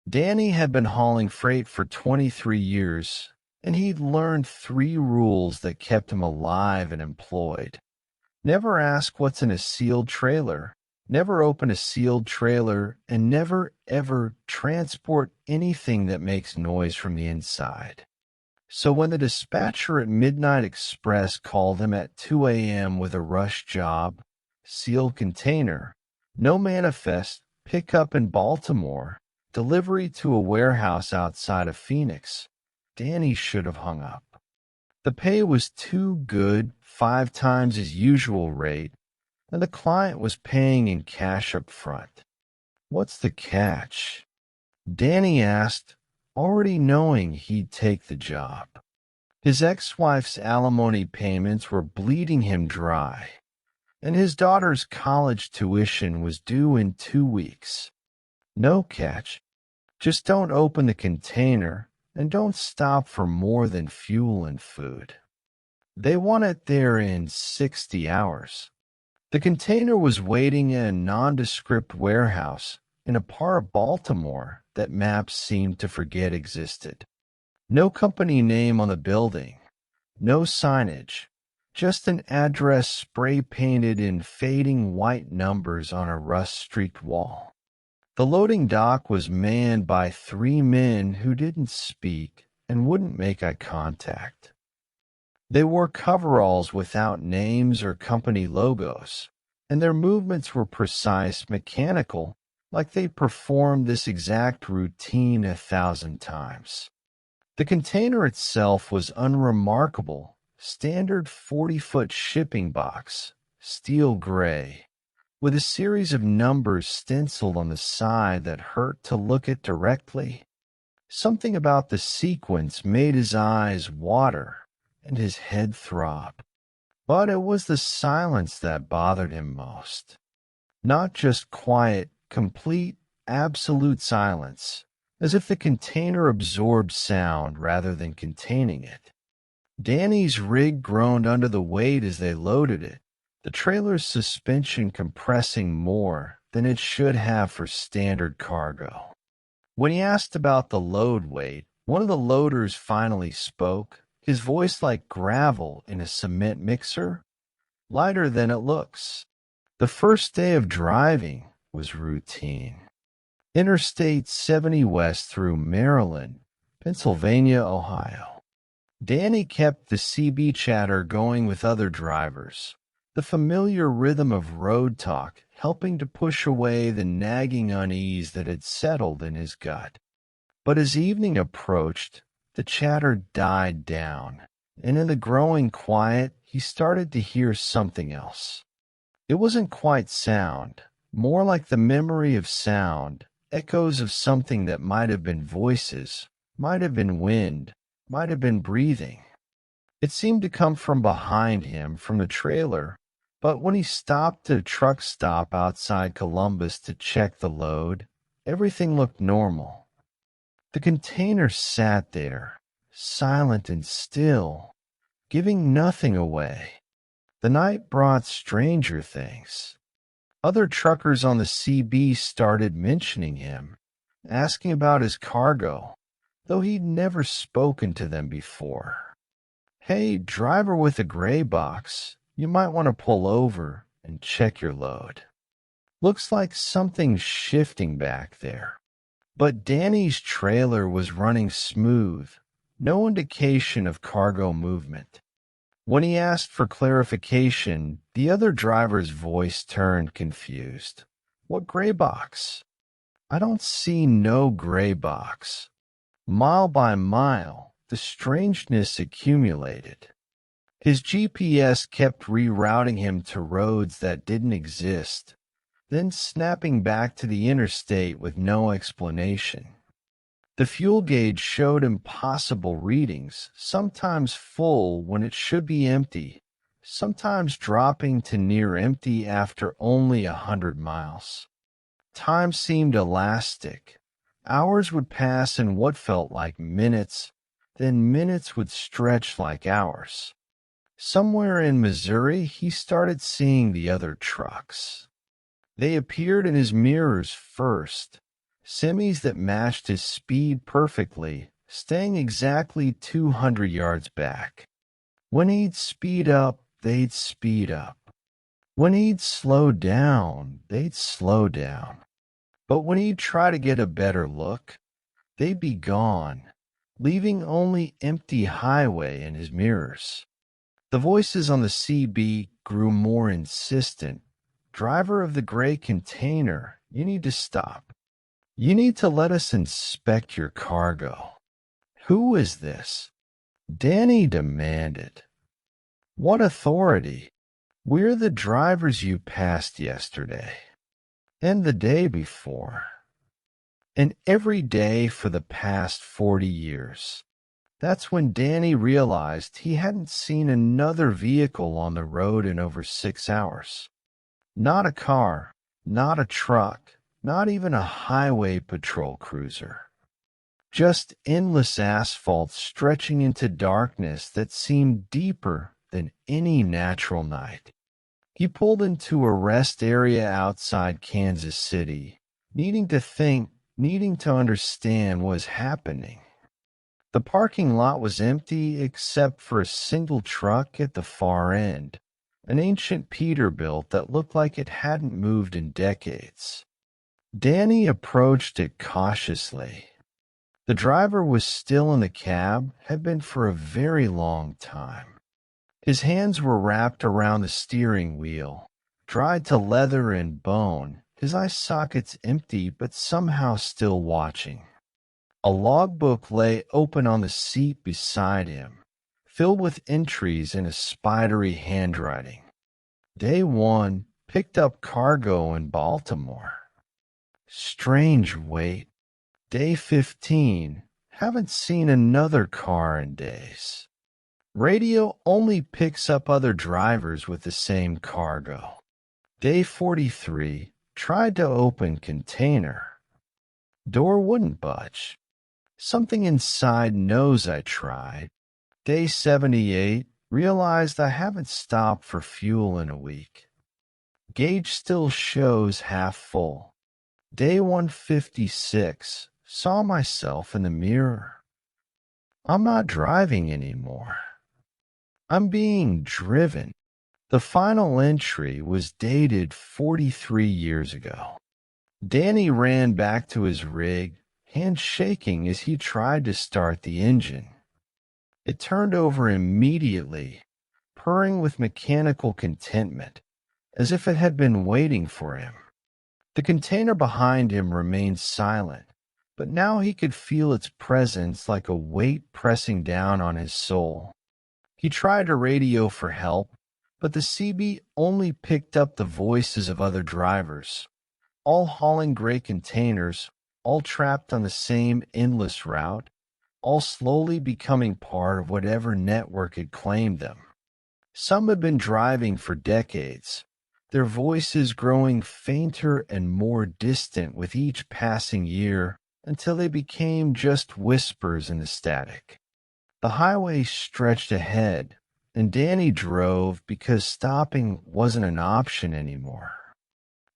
Danny had been hauling freight for 23 years, and he'd learned three rules that kept him alive and employed. Never ask what's in a sealed trailer, never open a sealed trailer, and never, ever transport anything that makes noise from the inside. So when the dispatcher at Midnight Express called him at 2 a.m. with a rush job, sealed container, no manifest, pickup in Baltimore, delivery to a warehouse outside of Phoenix, Danny should have hung up. The pay was too good, 5 times his usual rate, and the client was paying in cash up front. What's the catch? Danny asked, already knowing he'd take the job. His ex-wife's alimony payments were bleeding him dry, and his daughter's college tuition was due in 2 weeks. No catch. Just don't open the container and don't stop for more than fuel and food. They want it there in 60 hours. The container was waiting in a nondescript warehouse in a part of Baltimore that maps seemed to forget existed. No company name on the building, no signage, just an address spray painted in fading white numbers on a rust-streaked wall. The loading dock was manned by 3 men who didn't speak and wouldn't make eye contact. They wore coveralls without names or company logos, and their movements were precise, mechanical, like they performed this exact routine 1,000 times. The container itself was unremarkable, standard 40-foot shipping box, steel gray, with a series of numbers stenciled on the side that hurt to look at directly. Something about the sequence made his eyes water and his head throb. But it was the silence that bothered him most. Not just quiet, complete, absolute silence, as if the container absorbed sound rather than containing it. Danny's rig groaned under the weight as they loaded it, the trailer's suspension compressing more than it should have for standard cargo. When he asked about the load weight, one of the loaders finally spoke, his voice like gravel in a cement mixer, lighter than it looks. The first day of driving was routine. Interstate 70 west through Maryland, Pennsylvania, Ohio. Danny kept the CB chatter going with other drivers, the familiar rhythm of road talk helping to push away the nagging unease that had settled in his gut. But as evening approached, the chatter died down, and in the growing quiet, he started to hear something else. It wasn't quite sound, more like the memory of sound, echoes of something that might have been voices, might have been wind, might have been breathing. It seemed to come from behind him, from the trailer, but when he stopped at a truck stop outside Columbus to check the load, everything looked normal. The container sat there, silent and still, giving nothing away. The night brought stranger things. Other truckers on the CB started mentioning him, asking about his cargo, though he'd never spoken to them before. Hey, driver with a gray box, you might want to pull over and check your load. Looks like something's shifting back there. But Danny's trailer was running smooth, no indication of cargo movement. When he asked for clarification, the other driver's voice turned confused. What gray box? I don't see no gray box. Mile by mile, the strangeness accumulated. His GPS kept rerouting him to roads that didn't exist, then snapping back to the interstate with no explanation. The fuel gauge showed impossible readings, sometimes full when it should be empty, sometimes dropping to near empty after only 100 miles. Time seemed elastic. Hours would pass in what felt like minutes, then minutes would stretch like hours. Somewhere in Missouri, he started seeing the other trucks. They appeared in his mirrors first, semis that matched his speed perfectly, staying exactly 200 yards back. When he'd speed up, they'd speed up. When he'd slow down, they'd slow down. But when he'd try to get a better look, they'd be gone, leaving only empty highway in his mirrors. The voices on the CB grew more insistent. Driver of the gray container, you need to stop. You need to let us inspect your cargo. Who is this? Danny demanded. What authority? We're the drivers you passed yesterday. And the day before. And every day for the past 40 years. That's when Danny realized he hadn't seen another vehicle on the road in over 6 hours. Not a car, not a truck, not even a highway patrol cruiser. Just endless asphalt stretching into darkness that seemed deeper than any natural night. He pulled into a rest area outside Kansas City, needing to think, needing to understand what was happening. The parking lot was empty except for a single truck at the far end, an ancient Peterbilt that looked like it hadn't moved in decades. Danny approached it cautiously. The driver was still in the cab, had been for a very long time. His hands were wrapped around the steering wheel, dried to leather and bone, his eye sockets empty but somehow still watching. A logbook lay open on the seat beside him, filled with entries in a spidery handwriting. Day 1, picked up cargo in Baltimore. Strange wait. Day 15, haven't seen another car in days. Radio only picks up other drivers with the same cargo. Day 43, tried to open container. Door wouldn't budge. Something inside knows I tried. Day 78, realized I haven't stopped for fuel in a week. Gauge still shows half full. Day 156, saw myself in the mirror. I'm not driving anymore. I'm being driven. The final entry was dated 43 years ago. Danny ran back to his rig, hands shaking as he tried to start the engine. It turned over immediately, purring with mechanical contentment, as if it had been waiting for him. The container behind him remained silent, but now he could feel its presence like a weight pressing down on his soul. He tried to radio for help, but the CB only picked up the voices of other drivers, all hauling gray containers, all trapped on the same endless route, all slowly becoming part of whatever network had claimed them. Some had been driving for decades, their voices growing fainter and more distant with each passing year until they became just whispers in the static. The highway stretched ahead, and Danny drove because stopping wasn't an option anymore.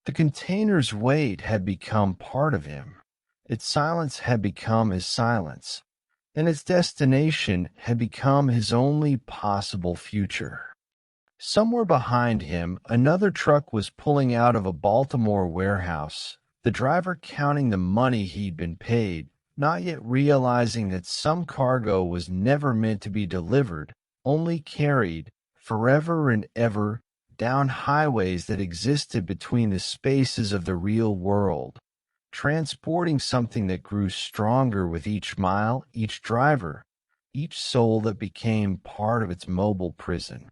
The container's weight had become part of him. Its silence had become his silence, and its destination had become his only possible future. Somewhere behind him, another truck was pulling out of a Baltimore warehouse, the driver counting the money he'd been paid, not yet realizing that some cargo was never meant to be delivered, only carried, forever and ever, down highways that existed between the spaces of the real world, transporting something that grew stronger with each mile, each driver, each soul that became part of its mobile prison.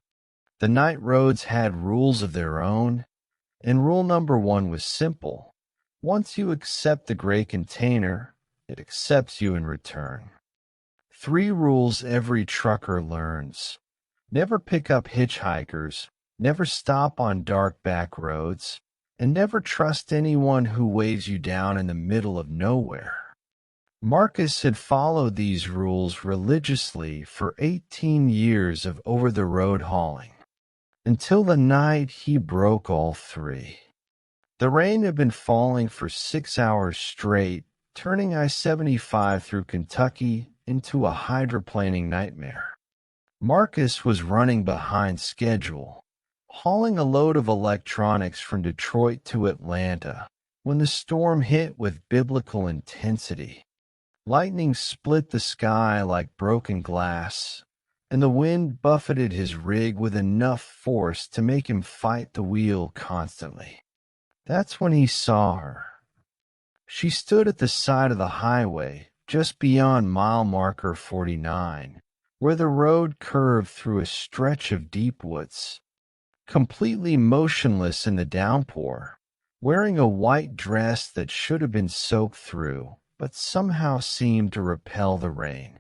The night roads had rules of their own, and rule number 1 was simple. Once you accept the gray container, it accepts you in return. 3 rules every trucker learns. Never pick up hitchhikers, never stop on dark back roads, and never trust anyone who weighs you down in the middle of nowhere. Marcus had followed these rules religiously for 18 years of over-the-road hauling, until the night he broke all 3. The rain had been falling for 6 hours straight, turning I-75 through Kentucky into a hydroplaning nightmare. Marcus was running behind schedule, hauling a load of electronics from Detroit to Atlanta when the storm hit with biblical intensity. Lightning split the sky like broken glass, and the wind buffeted his rig with enough force to make him fight the wheel constantly. That's when he saw her. She stood at the side of the highway, just beyond mile marker 49, where the road curved through a stretch of deep woods. Completely motionless in the downpour, wearing a white dress that should have been soaked through, but somehow seemed to repel the rain.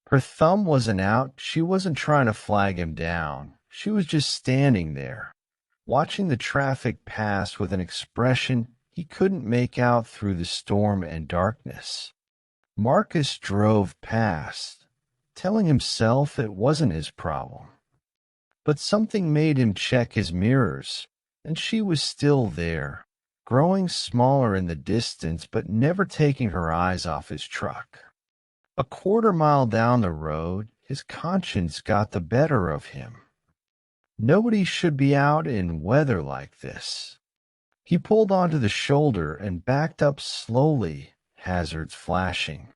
Her thumb wasn't out. She wasn't trying to flag him down. She was just standing there, watching the traffic pass with an expression he couldn't make out through the storm and darkness. Marcus drove past, telling himself it wasn't his problem. But something made him check his mirrors, and she was still there, growing smaller in the distance but never taking her eyes off his truck. A quarter-mile down the road, his conscience got the better of him. Nobody should be out in weather like this. He pulled onto the shoulder and backed up slowly, hazards flashing.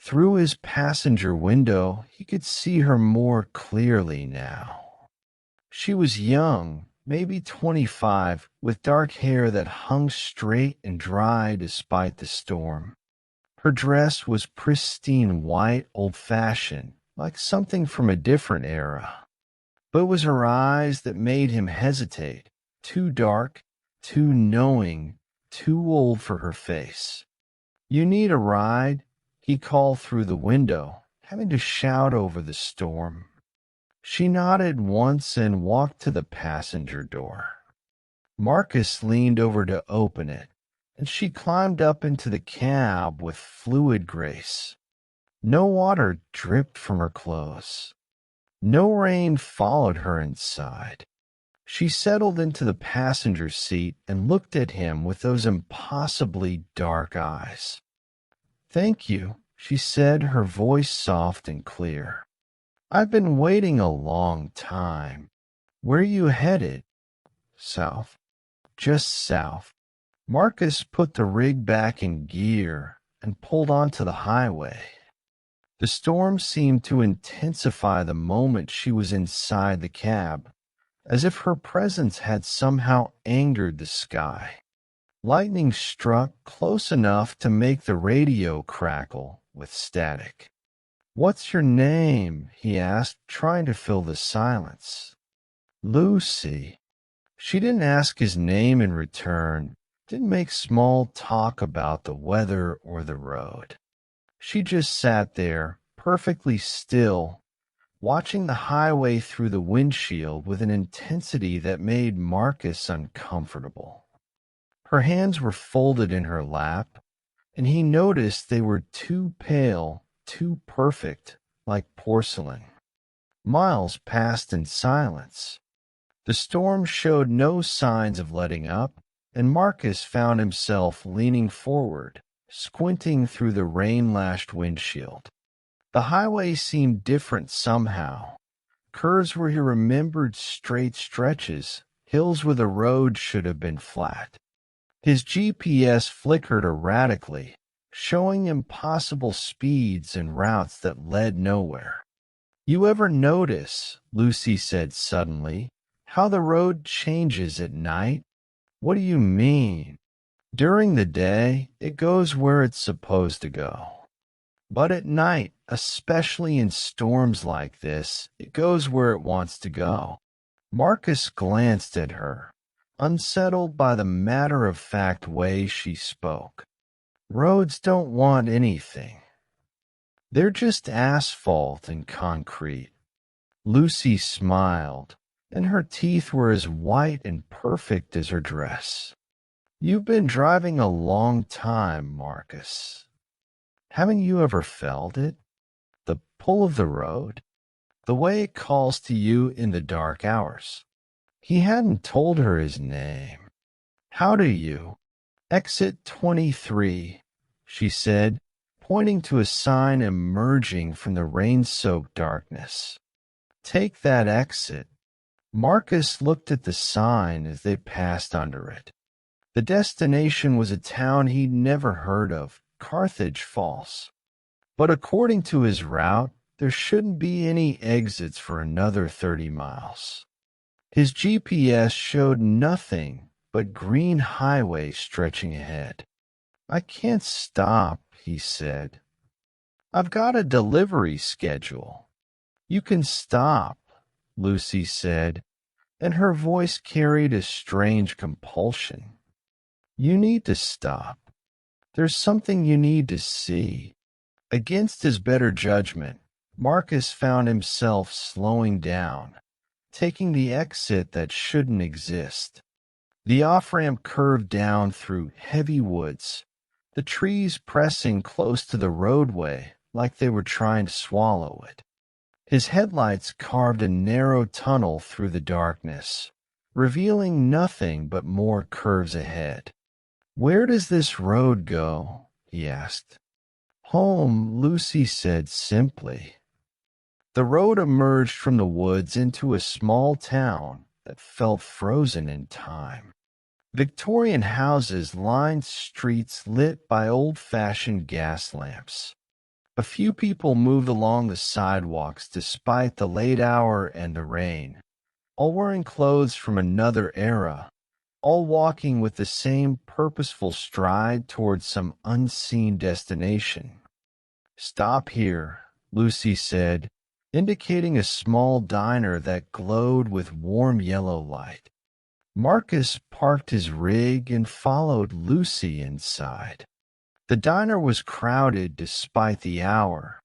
Through his passenger window, he could see her more clearly now. She was young, maybe 25, with dark hair that hung straight and dry despite the storm. Her dress was pristine white, old-fashioned, like something from a different era. But it was her eyes that made him hesitate, too dark, too knowing, too old for her face. "You need a ride?" he called through the window, having to shout over the storm. She nodded once and walked to the passenger door. Marcus leaned over to open it, and she climbed up into the cab with fluid grace. No water dripped from her clothes. No rain followed her inside. She settled into the passenger seat and looked at him with those impossibly dark eyes. "Thank you," she said, her voice soft and clear. "I've been waiting a long time. Where are you headed?" "South." "Just south." Marcus put the rig back in gear and pulled onto the highway. The storm seemed to intensify the moment she was inside the cab, as if her presence had somehow angered the sky. Lightning struck close enough to make the radio crackle with static. "What's your name?" he asked, trying to fill the silence. "Lucy." She didn't ask his name in return, didn't make small talk about the weather or the road. She just sat there, perfectly still, watching the highway through the windshield with an intensity that made Marcus uncomfortable. Her hands were folded in her lap, and he noticed they were too pale, too perfect, like porcelain. Miles passed in silence. The storm showed no signs of letting up, and Marcus found himself leaning forward, squinting through the rain-lashed windshield. The highway seemed different somehow. Curves where he remembered straight stretches, hills where the road should have been flat. His GPS flickered erratically, showing impossible speeds and routes that led nowhere. "You ever notice," Lucy said suddenly, "how the road changes at night?" "What do you mean?" "During the day, it goes where it's supposed to go. But at night, especially in storms like this, it goes where it wants to go." Marcus glanced at her, unsettled by the matter-of-fact way she spoke. "Roads don't want anything. They're just asphalt and concrete." Lucy smiled, and her teeth were as white and perfect as her dress. "You've been driving a long time, Marcus. Haven't you ever felt it? The pull of the road? The way it calls to you in the dark hours?" He hadn't told her his name. "How do you?" "Exit 23. she said, pointing to a sign emerging from the rain-soaked darkness. Take that exit. Marcus looked at the sign as they passed under it. The destination was a town he'd never heard of, Carthage Falls. But according to his route, there shouldn't be any exits for another 30 miles. His GPS showed nothing but green highway stretching ahead. I can't stop, he said. I've got a delivery schedule. You can stop, Lucy said, and her voice carried a strange compulsion. You need to stop. There's something you need to see. Against his better judgment, Marcus found himself slowing down, taking the exit that shouldn't exist. The off-ramp curved down through heavy woods, the trees pressing close to the roadway like they were trying to swallow it. His headlights carved a narrow tunnel through the darkness, revealing nothing but more curves ahead. Where does this road go? He asked. Home, Lucy said simply. The road emerged from the woods into a small town that felt frozen in time. Victorian houses lined streets lit by old-fashioned gas lamps. A few people moved along the sidewalks despite the late hour and the rain, all wearing clothes from another era, all walking with the same purposeful stride towards some unseen destination. Stop here, Lucy said, indicating a small diner that glowed with warm yellow light. Marcus parked his rig and followed Lucy inside. The diner was crowded despite the hour,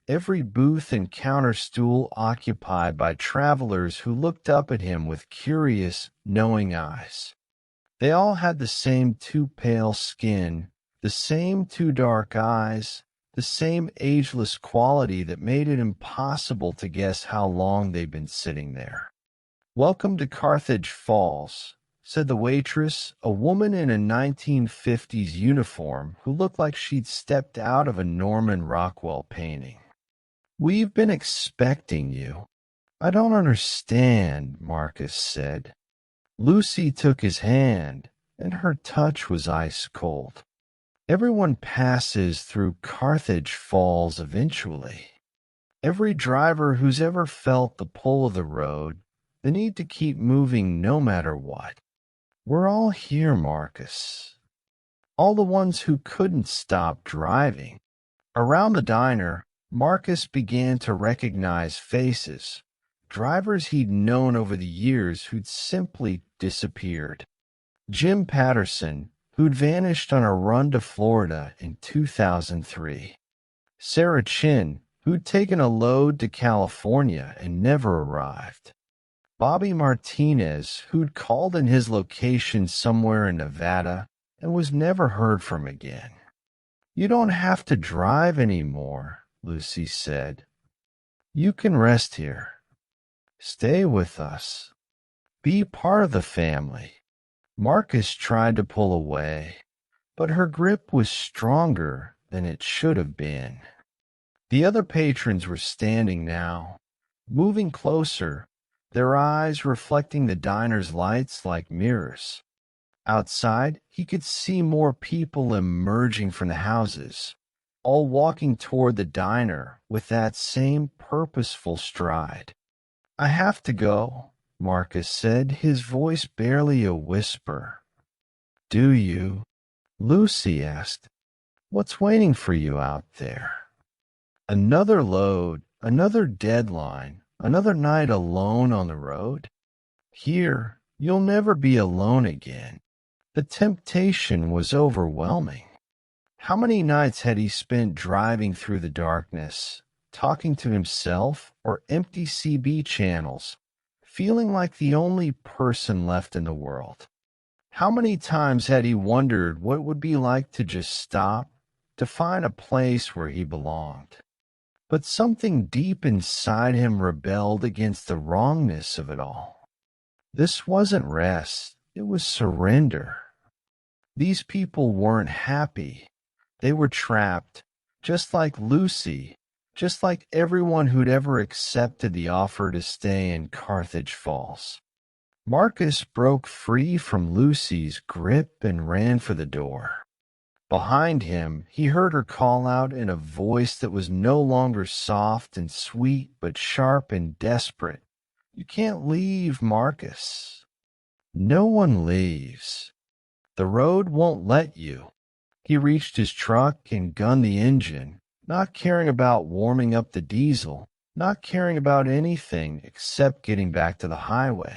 every booth and counter stool occupied by travelers who looked up at him with curious, knowing eyes. They all had the same too pale skin, the same too dark eyes, the same ageless quality that made it impossible to guess how long they'd been sitting there. Welcome to Carthage Falls, said the waitress, a woman in a 1950s uniform who looked like she'd stepped out of a Norman Rockwell painting. We've been expecting you. I don't understand, Marcus said. Lucy took his hand, and her touch was ice cold. Everyone passes through Carthage Falls eventually. Every driver who's ever felt the pull of the road, the need to keep moving no matter what. We're all here, Marcus. All the ones who couldn't stop driving. Around the diner, Marcus began to recognize faces, drivers he'd known over the years who'd simply disappeared. Jim Patterson, who'd vanished on a run to Florida in 2003. Sarah Chin, who'd taken a load to California and never arrived. Bobby Martinez, who'd called in his location somewhere in Nevada and was never heard from again. You don't have to drive anymore, Lucy said. You can rest here. Stay with us. Be part of the family. Marcus tried to pull away, but her grip was stronger than it should have been. The other patrons were standing now, moving closer, their eyes reflecting the diner's lights like mirrors. Outside, he could see more people emerging from the houses, all walking toward the diner with that same purposeful stride. I have to go, Marcus said, his voice barely a whisper. Do you? Lucy asked. What's waiting for you out there? Another load, another deadline, another night alone on the road? Here, you'll never be alone again. The temptation was overwhelming. How many nights had he spent driving through the darkness, talking to himself or empty CB channels, feeling like the only person left in the world? How many times had he wondered what it would be like to just stop, to find a place where he belonged? But something deep inside him rebelled against the wrongness of it all. This wasn't rest, it was surrender. These people weren't happy. They were trapped, just like Lucy, just like everyone who'd ever accepted the offer to stay in Carthage Falls. Marcus broke free from Lucy's grip and ran for the door. Behind him, he heard her call out in a voice that was no longer soft and sweet, but sharp and desperate. "You can't leave, Marcus." "No one leaves. The road won't let you." He reached his truck and gunned the engine, not caring about warming up the diesel, not caring about anything except getting back to the highway.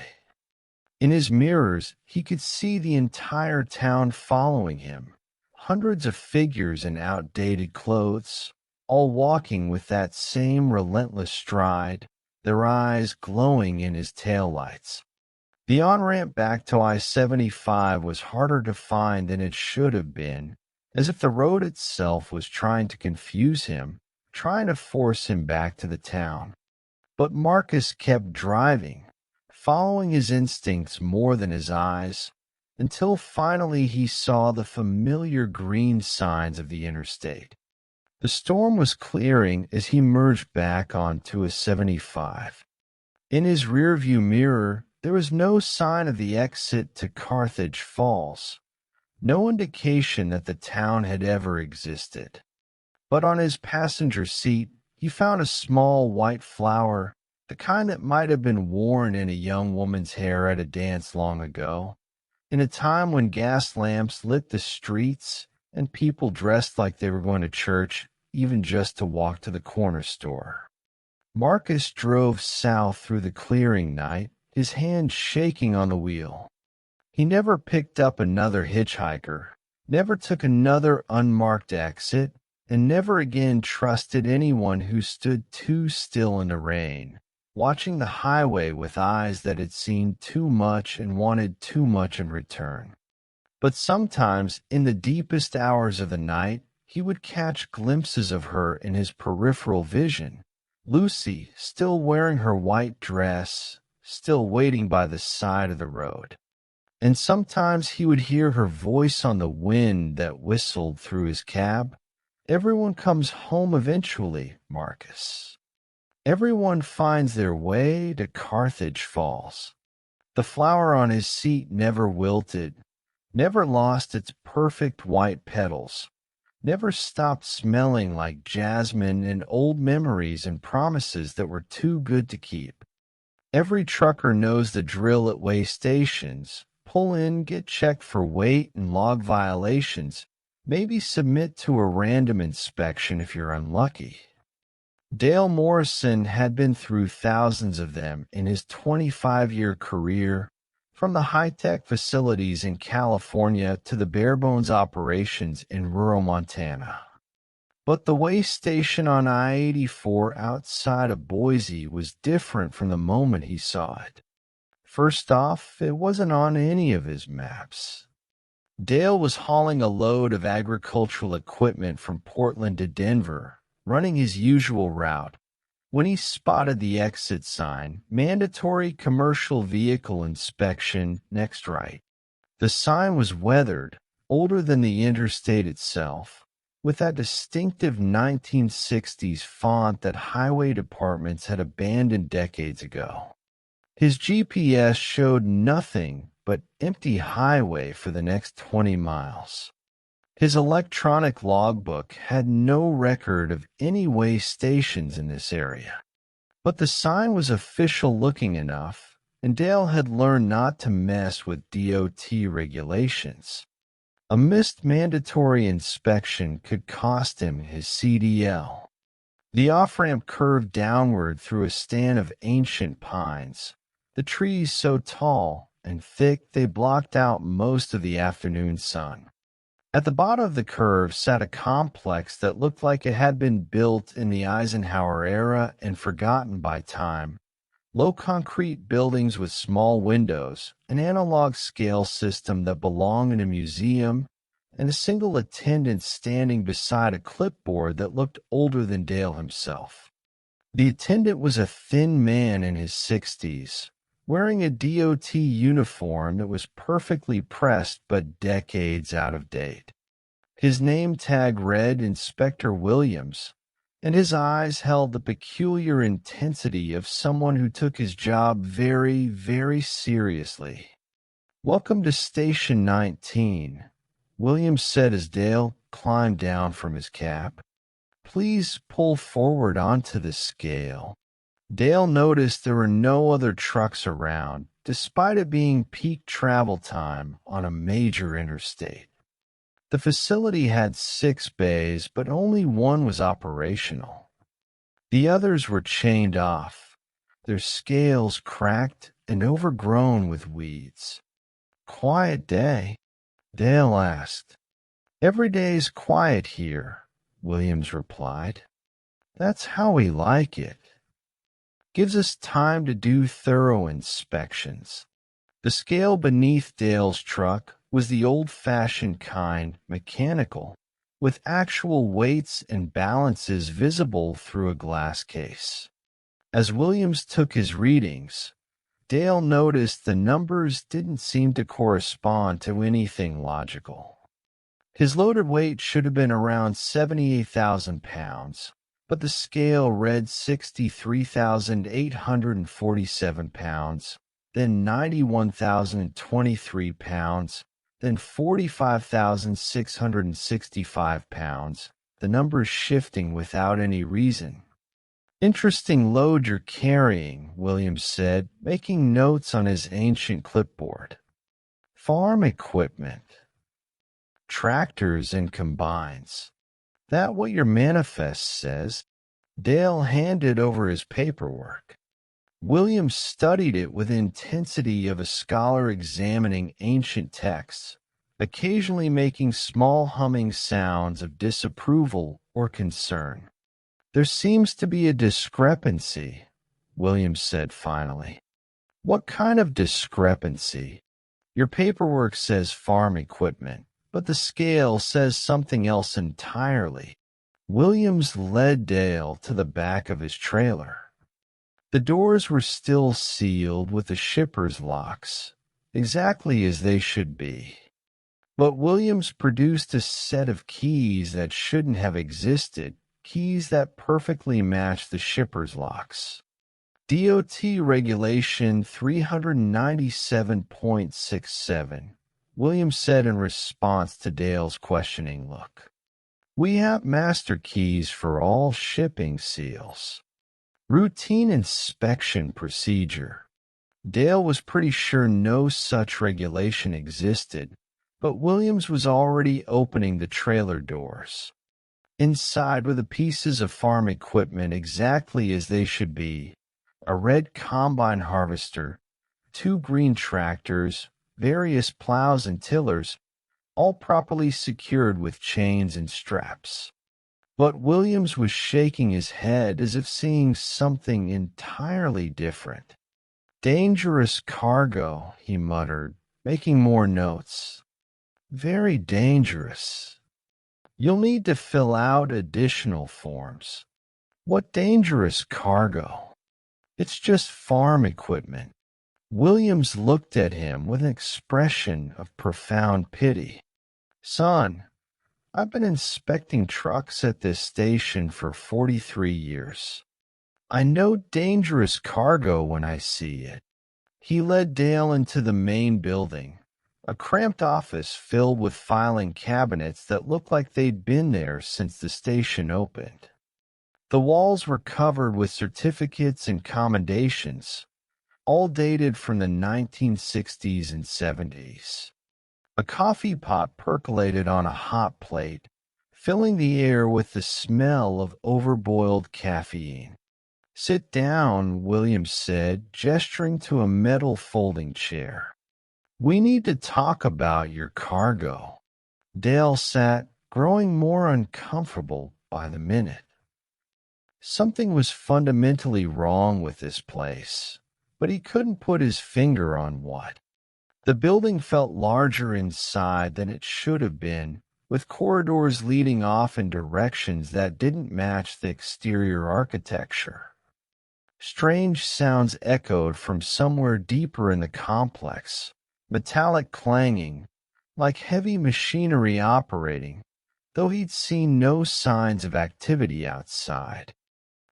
In his mirrors, he could see the entire town following him, hundreds of figures in outdated clothes, all walking with that same relentless stride, their eyes glowing in his taillights. The on-ramp back to I-75 was harder to find than it should have been, as if the road itself was trying to confuse him, trying to force him back to the town. But Marcus kept driving, following his instincts more than his eyes, until finally he saw the familiar green signs of the interstate. The storm was clearing as he merged back onto a 75. In his rearview mirror, there was no sign of the exit to Carthage Falls, no indication that the town had ever existed. But on his passenger seat, he found a small white flower, the kind that might have been worn in a young woman's hair at a dance long ago, in a time when gas lamps lit the streets and people dressed like they were going to church, even just to walk to the corner store. Marcus drove south through the clearing night, his hand shaking on the wheel. He never picked up another hitchhiker, never took another unmarked exit, and never again trusted anyone who stood too still in the rain, watching the highway with eyes that had seen too much and wanted too much in return. But sometimes, in the deepest hours of the night, he would catch glimpses of her in his peripheral vision. Lucy, still wearing her white dress, still waiting by the side of the road. And sometimes he would hear her voice on the wind that whistled through his cab. "Everyone comes home eventually, Marcus. Everyone finds their way to Carthage Falls." The flower on his seat never wilted, never lost its perfect white petals, never stopped smelling like jasmine and old memories and promises that were too good to keep. Every trucker knows the drill at way stations. Pull in, get checked for weight and log violations, maybe submit to a random inspection if you're unlucky. Dale Morrison had been through thousands of them in his 25-year career, from the high-tech facilities in California to the bare-bones operations in rural Montana. But the way station on I-84 outside of Boise was different from the moment he saw it. First off, it wasn't on any of his maps. Dale was hauling a load of agricultural equipment from Portland to Denver, running his usual route, when he spotted the exit sign, "Mandatory Commercial Vehicle Inspection, next right." The sign was weathered, older than the interstate itself, with that distinctive 1960s font that highway departments had abandoned decades ago. His GPS showed nothing but empty highway for the next 20 miles. His electronic logbook had no record of any way stations in this area. But the sign was official looking enough, and Dale had learned not to mess with DOT regulations. A missed mandatory inspection could cost him his CDL. The off-ramp curved downward through a stand of ancient pines, the trees so tall and thick they blocked out most of the afternoon sun. At the bottom of the curve sat a complex that looked like it had been built in the Eisenhower era and forgotten by time. Low concrete buildings with small windows, an analog scale system that belonged in a museum, and a single attendant standing beside a clipboard that looked older than Dale himself. The attendant was a thin man in his 60s, wearing a DOT uniform that was perfectly pressed but decades out of date. His name tag read Inspector Williams, and his eyes held the peculiar intensity of someone who took his job very, very seriously. "Welcome to Station 19, Williams said as Dale climbed down from his cab. "Please pull forward onto the scale." Dale noticed there were no other trucks around, despite it being peak travel time on a major interstate. The facility had 6 bays, but only one was operational. The others were chained off, their scales cracked and overgrown with weeds. "Quiet day?" Dale asked. "Every day's quiet here," Williams replied. "That's how we like it. Gives us time to do thorough inspections." The scale beneath Dale's truck was the old-fashioned kind, mechanical, with actual weights and balances visible through a glass case. As Williams took his readings, Dale noticed the numbers didn't seem to correspond to anything logical. His loaded weight should have been around 78,000 pounds, but the scale read 63,847 pounds, then 91,023 pounds, then 45,665 pounds, the numbers shifting without any reason. "Interesting load you're carrying," Williams said, making notes on his ancient clipboard. "Farm equipment. Tractors and combines. That what your manifest says?" Dale handed over his paperwork. Williams studied it with the intensity of a scholar examining ancient texts, occasionally making small humming sounds of disapproval or concern. "There seems to be a discrepancy," Williams said finally. "What kind of discrepancy?" "Your paperwork says farm equipment, but the scale says something else entirely." Williams led Dale to the back of his trailer. The doors were still sealed with the shipper's locks, exactly as they should be. But Williams produced a set of keys that shouldn't have existed, keys that perfectly matched the shipper's locks. DOT Regulation 397.67, Williams said in response to Dale's questioning look. "We have master keys for all shipping seals. Routine inspection procedure." Dale was pretty sure no such regulation existed, but Williams was already opening the trailer doors. Inside were the pieces of farm equipment exactly as they should be: a red combine harvester, 2 green tractors, various plows and tillers, all properly secured with chains and straps. But Williams was shaking his head as if seeing something entirely different. "Dangerous cargo," he muttered, making more notes. "Very dangerous. You'll need to fill out additional forms." "What dangerous cargo?" "It's just farm equipment." Williams looked at him with an expression of profound pity. "Son, I've been inspecting trucks at this station for 43 years. I know dangerous cargo when I see it." He led Dale into the main building, a cramped office filled with filing cabinets that looked like they'd been there since the station opened. The walls were covered with certificates and commendations, all dated from the 1960s and 70s. A coffee pot percolated on a hot plate, filling the air with the smell of overboiled caffeine. "Sit down," Williams said, gesturing to a metal folding chair. "We need to talk about your cargo." Dale sat, growing more uncomfortable by the minute. Something was fundamentally wrong with this place, but he couldn't put his finger on what. The building felt larger inside than it should have been, with corridors leading off in directions that didn't match the exterior architecture. Strange sounds echoed from somewhere deeper in the complex, metallic clanging, like heavy machinery operating, though he'd seen no signs of activity outside.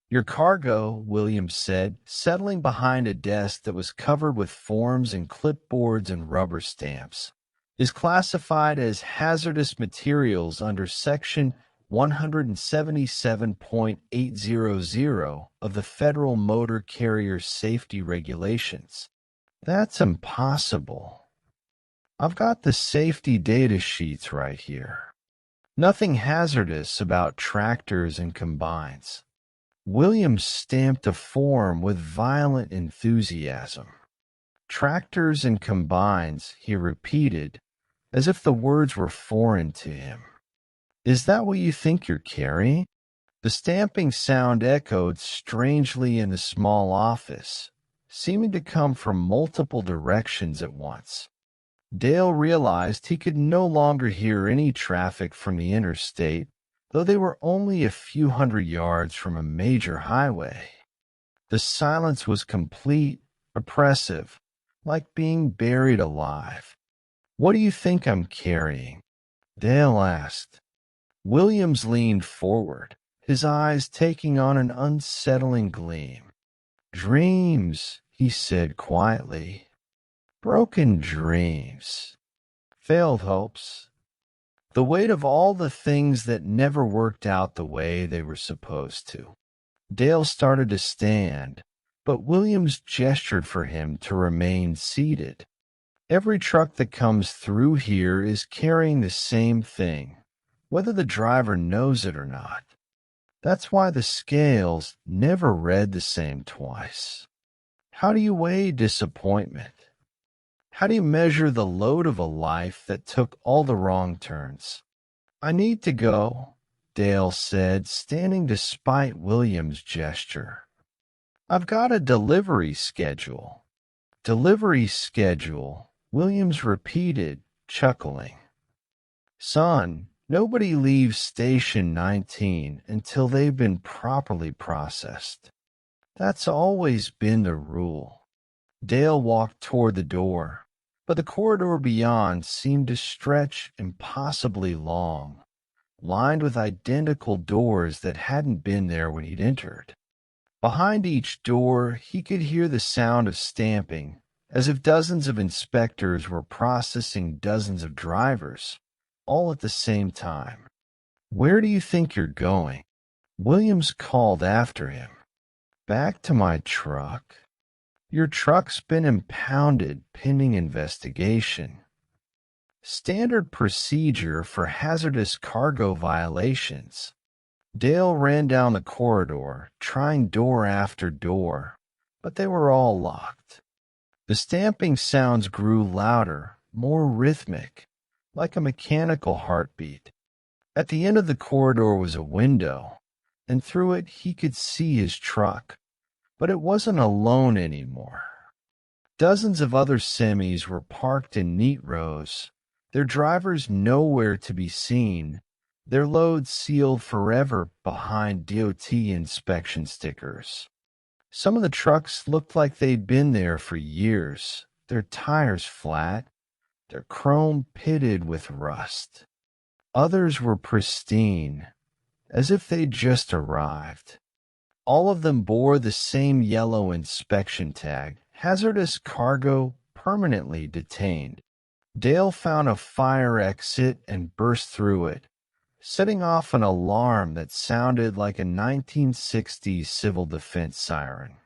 "Your cargo," Williams said, settling behind a desk that was covered with forms and clipboards and rubber stamps, "is classified as hazardous materials under Section 177.800 of the Federal Motor Carrier Safety Regulations." "That's impossible. I've got the safety data sheets right here. Nothing hazardous about tractors and combines." Williams stamped a form with violent enthusiasm. "Tractors and combines," he repeated, as if the words were foreign to him. "Is that what you think you're carrying?" The stamping sound echoed strangely in the small office, seeming to come from multiple directions at once. Dale realized he could no longer hear any traffic from the interstate, though they were only a few hundred yards from a major highway. The silence was complete, oppressive, like being buried alive. "What do you think I'm carrying?" Dale asked. Williams leaned forward, his eyes taking on an unsettling gleam. "Dreams," he said quietly. "Broken dreams. Failed hopes. The weight of all the things that never worked out the way they were supposed to." Dale started to stand, but Williams gestured for him to remain seated. "Every truck that comes through here is carrying the same thing, whether the driver knows it or not. That's why the scales never read the same twice. How do you weigh disappointment? How do you measure the load of a life that took all the wrong turns?" "I need to go," Dale said, standing despite Williams' gesture. "I've got a delivery schedule." "Delivery schedule," Williams repeated, chuckling. "Son, nobody leaves Station 19 until they've been properly processed. That's always been the rule." Dale walked toward the door, but the corridor beyond seemed to stretch impossibly long, lined with identical doors that hadn't been there when he'd entered. Behind each door, he could hear the sound of stamping, as if dozens of inspectors were processing dozens of drivers, all at the same time. "Where do you think you're going?" Williams called after him. "Back to my truck." "Your truck's been impounded pending investigation. Standard procedure for hazardous cargo violations." Dale ran down the corridor, trying door after door, but they were all locked. The stamping sounds grew louder, more rhythmic, like a mechanical heartbeat. At the end of the corridor was a window, and through it he could see his truck, but it wasn't alone anymore. Dozens of other semis were parked in neat rows, their drivers nowhere to be seen, their loads sealed forever behind DOT inspection stickers. Some of the trucks looked like they'd been there for years, their tires flat, their chrome pitted with rust. Others were pristine, as if they'd just arrived. All of them bore the same yellow inspection tag, "Hazardous cargo permanently detained." Dale found a fire exit and burst through it, setting off an alarm that sounded like a 1960s civil defense siren.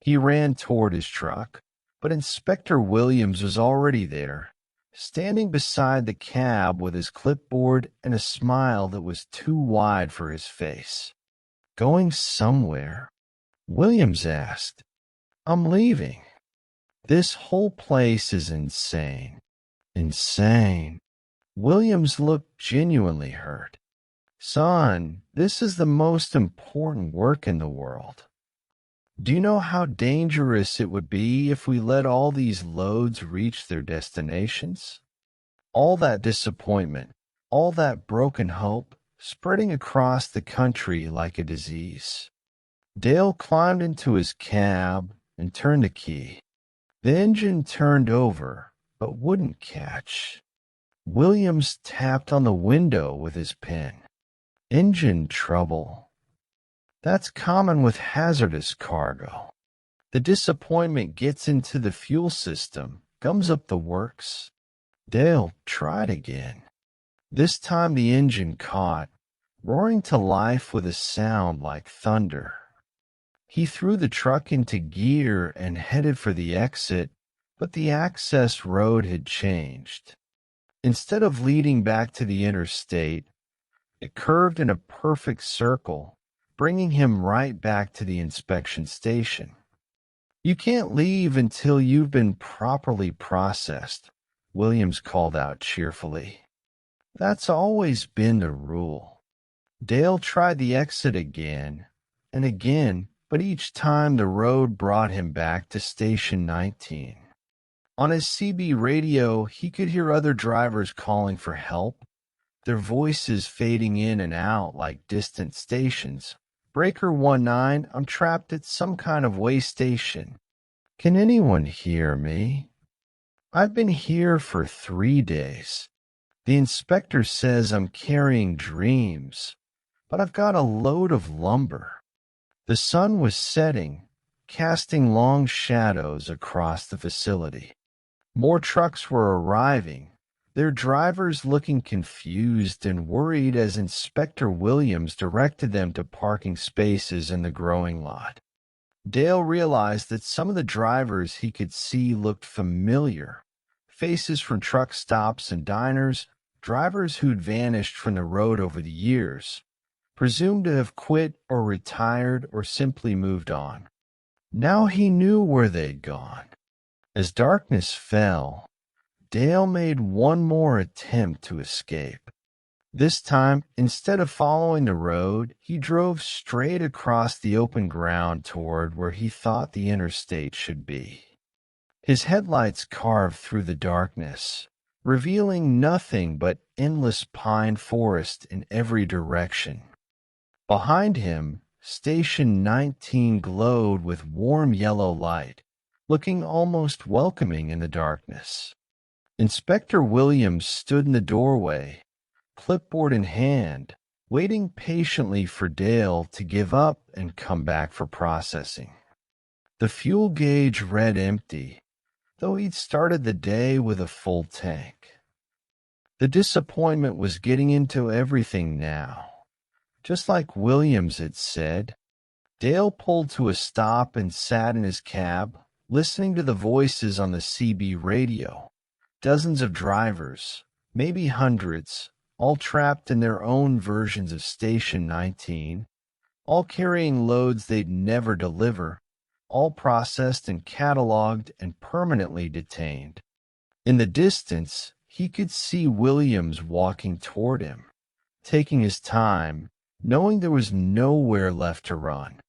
He ran toward his truck, but Inspector Williams was already there, standing beside the cab with his clipboard and a smile that was too wide for his face. "Going somewhere?" Williams asked. "I'm leaving. This whole place is insane." "Insane." Williams looked genuinely hurt. "Son, this is the most important work in the world. Do you know how dangerous it would be if we let all these loads reach their destinations? All that disappointment, all that broken hope, spreading across the country like a disease." Dale climbed into his cab and turned the key. The engine turned over, but wouldn't catch. Williams tapped on the window with his pen. Engine trouble. That's common with hazardous cargo. The disappointment gets into the fuel system, gums up the works. Dale tried again. This time the engine caught, roaring to life with a sound like thunder. He threw the truck into gear and headed for the exit, but the access road had changed. Instead of leading back to the interstate, it curved in a perfect circle, bringing him right back to the inspection station. "You can't leave until you've been properly processed," Williams called out cheerfully. "That's always been the rule." Dale tried the exit again and again, but each time the road brought him back to Station 19. On his CB radio, he could hear other drivers calling for help, their voices fading in and out like distant stations. "Breaker 19, I'm trapped at some kind of way station. Can anyone hear me? I've been here for 3 days. The inspector says I'm carrying dreams, but I've got a load of lumber." The sun was setting, casting long shadows across the facility. More trucks were arriving, their drivers looking confused and worried as Inspector Williams directed them to parking spaces in the growing lot. Dale realized that some of the drivers he could see looked familiar. Faces from truck stops and diners, drivers who'd vanished from the road over the years, presumed to have quit or retired or simply moved on. Now he knew where they'd gone. As darkness fell, Dale made one more attempt to escape. This time, instead of following the road, he drove straight across the open ground toward where he thought the interstate should be. His headlights carved through the darkness, revealing nothing but endless pine forest in every direction. Behind him, Station 19 glowed with warm yellow light, looking almost welcoming in the darkness. Inspector Williams stood in the doorway, clipboard in hand, waiting patiently for Dale to give up and come back for processing. The fuel gauge read empty, though he'd started the day with a full tank. The disappointment was getting into everything now. Just like Williams had said, Dale pulled to a stop and sat in his cab, listening to the voices on the CB radio. Dozens of drivers, maybe hundreds, all trapped in their own versions of Station 19, all carrying loads they'd never deliver, all processed and cataloged and permanently detained. In the distance, he could see Williams walking toward him, taking his time, knowing there was nowhere left to run.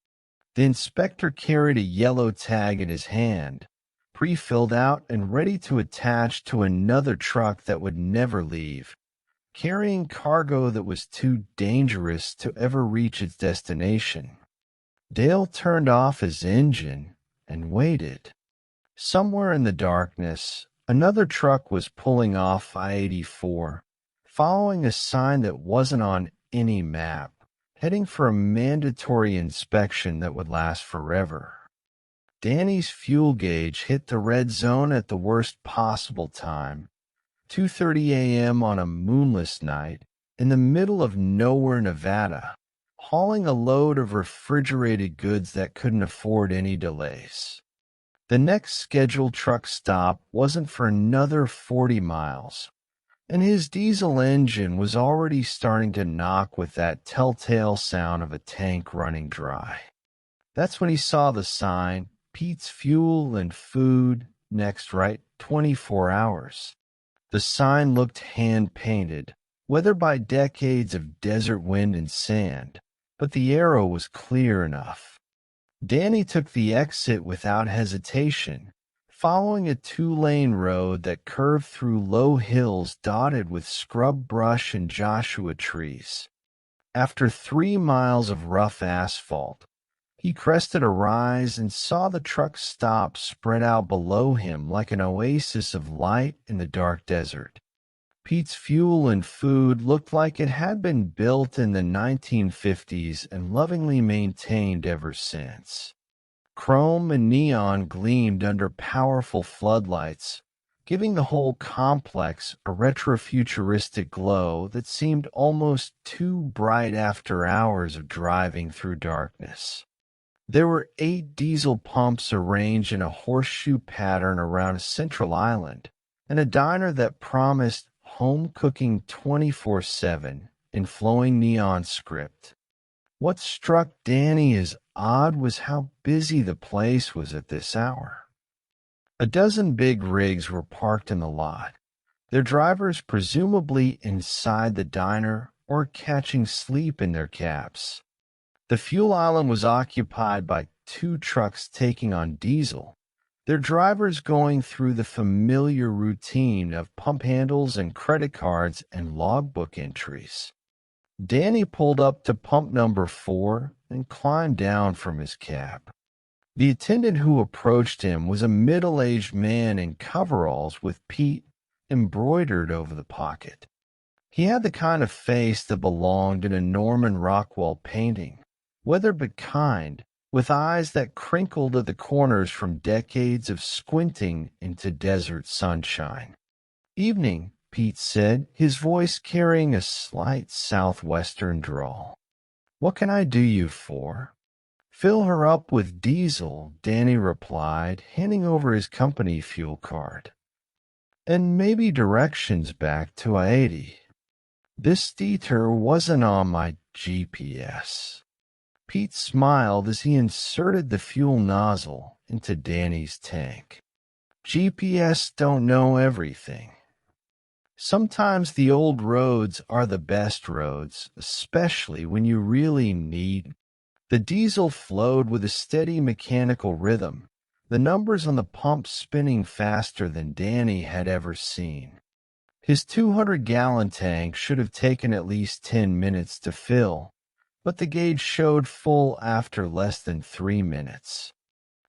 The inspector carried a yellow tag in his hand, pre-filled out and ready to attach to another truck that would never leave, carrying cargo that was too dangerous to ever reach its destination. Dale turned off his engine and waited. Somewhere in the darkness, another truck was pulling off I-84, following a sign that wasn't on any map, heading for a mandatory inspection that would last forever. Danny's fuel gauge hit the red zone at the worst possible time, 2:30 a.m. on a moonless night, in the middle of nowhere, Nevada, hauling a load of refrigerated goods that couldn't afford any delays. The next scheduled truck stop wasn't for another 40 miles, and his diesel engine was already starting to knock with that telltale sound of a tank running dry. That's when he saw the sign, Pete's Fuel and Food, next right, 24 hours. The sign looked hand-painted, weathered by decades of desert wind and sand, but the arrow was clear enough. Danny took the exit without hesitation, following a 2-lane road that curved through low hills dotted with scrub brush and Joshua trees. After 3 miles of rough asphalt, he crested a rise and saw the truck stop spread out below him like an oasis of light in the dark desert. Pete's fuel and food looked like it had been built in the 1950s and lovingly maintained ever since. Chrome and neon gleamed under powerful floodlights, giving the whole complex a retrofuturistic glow that seemed almost too bright after hours of driving through darkness. There were 8 diesel pumps arranged in a horseshoe pattern around a central island, and a diner that promised home cooking 24/7 in flowing neon script. What struck Danny as odd was how busy the place was at this hour. A dozen big rigs were parked in the lot, their drivers presumably inside the diner or catching sleep in their cabs. The fuel island was occupied by 2 trucks taking on diesel, their drivers going through the familiar routine of pump handles and credit cards and logbook entries. Danny pulled up to pump number 4 and climbed down from his cab. The attendant who approached him was a middle-aged man in coveralls with Pete embroidered over the pocket. He had the kind of face that belonged in a Norman Rockwell painting, weathered but kind, with eyes that crinkled at the corners from decades of squinting into desert sunshine. "Evening," Pete said, his voice carrying a slight southwestern drawl. "What can I do you for?" "Fill her up with diesel," Danny replied, handing over his company fuel card. "And maybe directions back to I-80. This detour wasn't on my GPS." Pete smiled as he inserted the fuel nozzle into Danny's tank. "GPS don't know everything. Sometimes the old roads are the best roads, especially when you really need." The diesel flowed with a steady mechanical rhythm, the numbers on the pump spinning faster than Danny had ever seen. His 200-gallon tank should have taken at least 10 minutes to fill, but the gauge showed full after less than 3 minutes.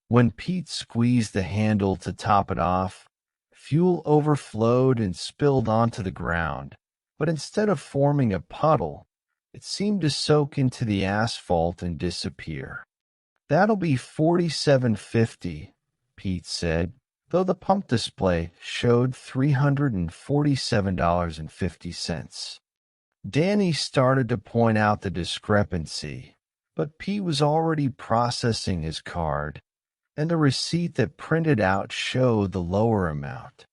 When Pete squeezed the handle to top it off, fuel overflowed and spilled onto the ground, but instead of forming a puddle, it seemed to soak into the asphalt and disappear. "That'll be $47.50, Pete said, though the pump display showed $347.50. Danny started to point out the discrepancy, but Pete was already processing his card, and the receipt that printed out showed the lower amount.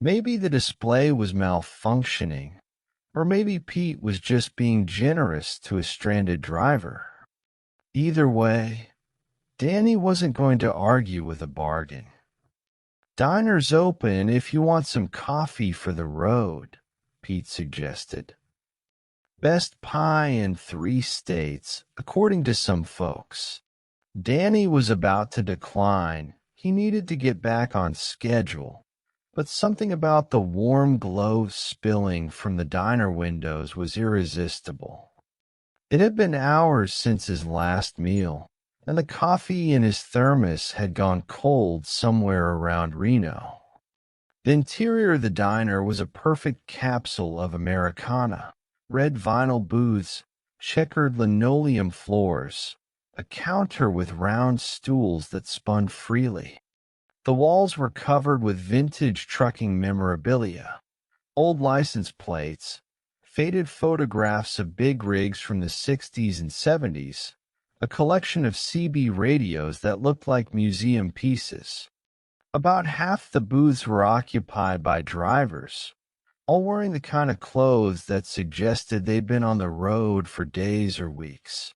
Maybe the display was malfunctioning, or maybe Pete was just being generous to a stranded driver. Either way, Danny wasn't going to argue with a bargain. "Diner's open if you want some coffee for the road," Pete suggested. "Best pie in 3 states, according to some folks." Danny was about to decline. He needed to get back on schedule, but something about the warm glow spilling from the diner windows was irresistible. It had been hours since his last meal, and the coffee in his thermos had gone cold somewhere around Reno. The interior of the diner was a perfect capsule of Americana: red vinyl booths, checkered linoleum floors, a counter with round stools that spun freely. The walls were covered with vintage trucking memorabilia, old license plates, faded photographs of big rigs from the 60s and 70s, a collection of CB radios that looked like museum pieces. About half the booths were occupied by drivers, all wearing the kind of clothes that suggested they'd been on the road for days or weeks.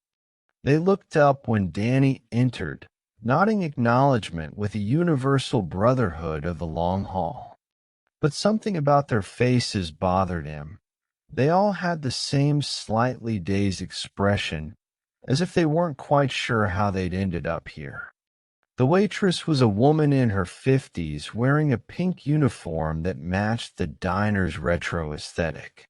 They looked up when Danny entered, nodding acknowledgement with a universal brotherhood of the long haul. But something about their faces bothered him. They all had the same slightly dazed expression, as if they weren't quite sure how they'd ended up here. The waitress was a woman in her 50s wearing a pink uniform that matched the diner's retro aesthetic.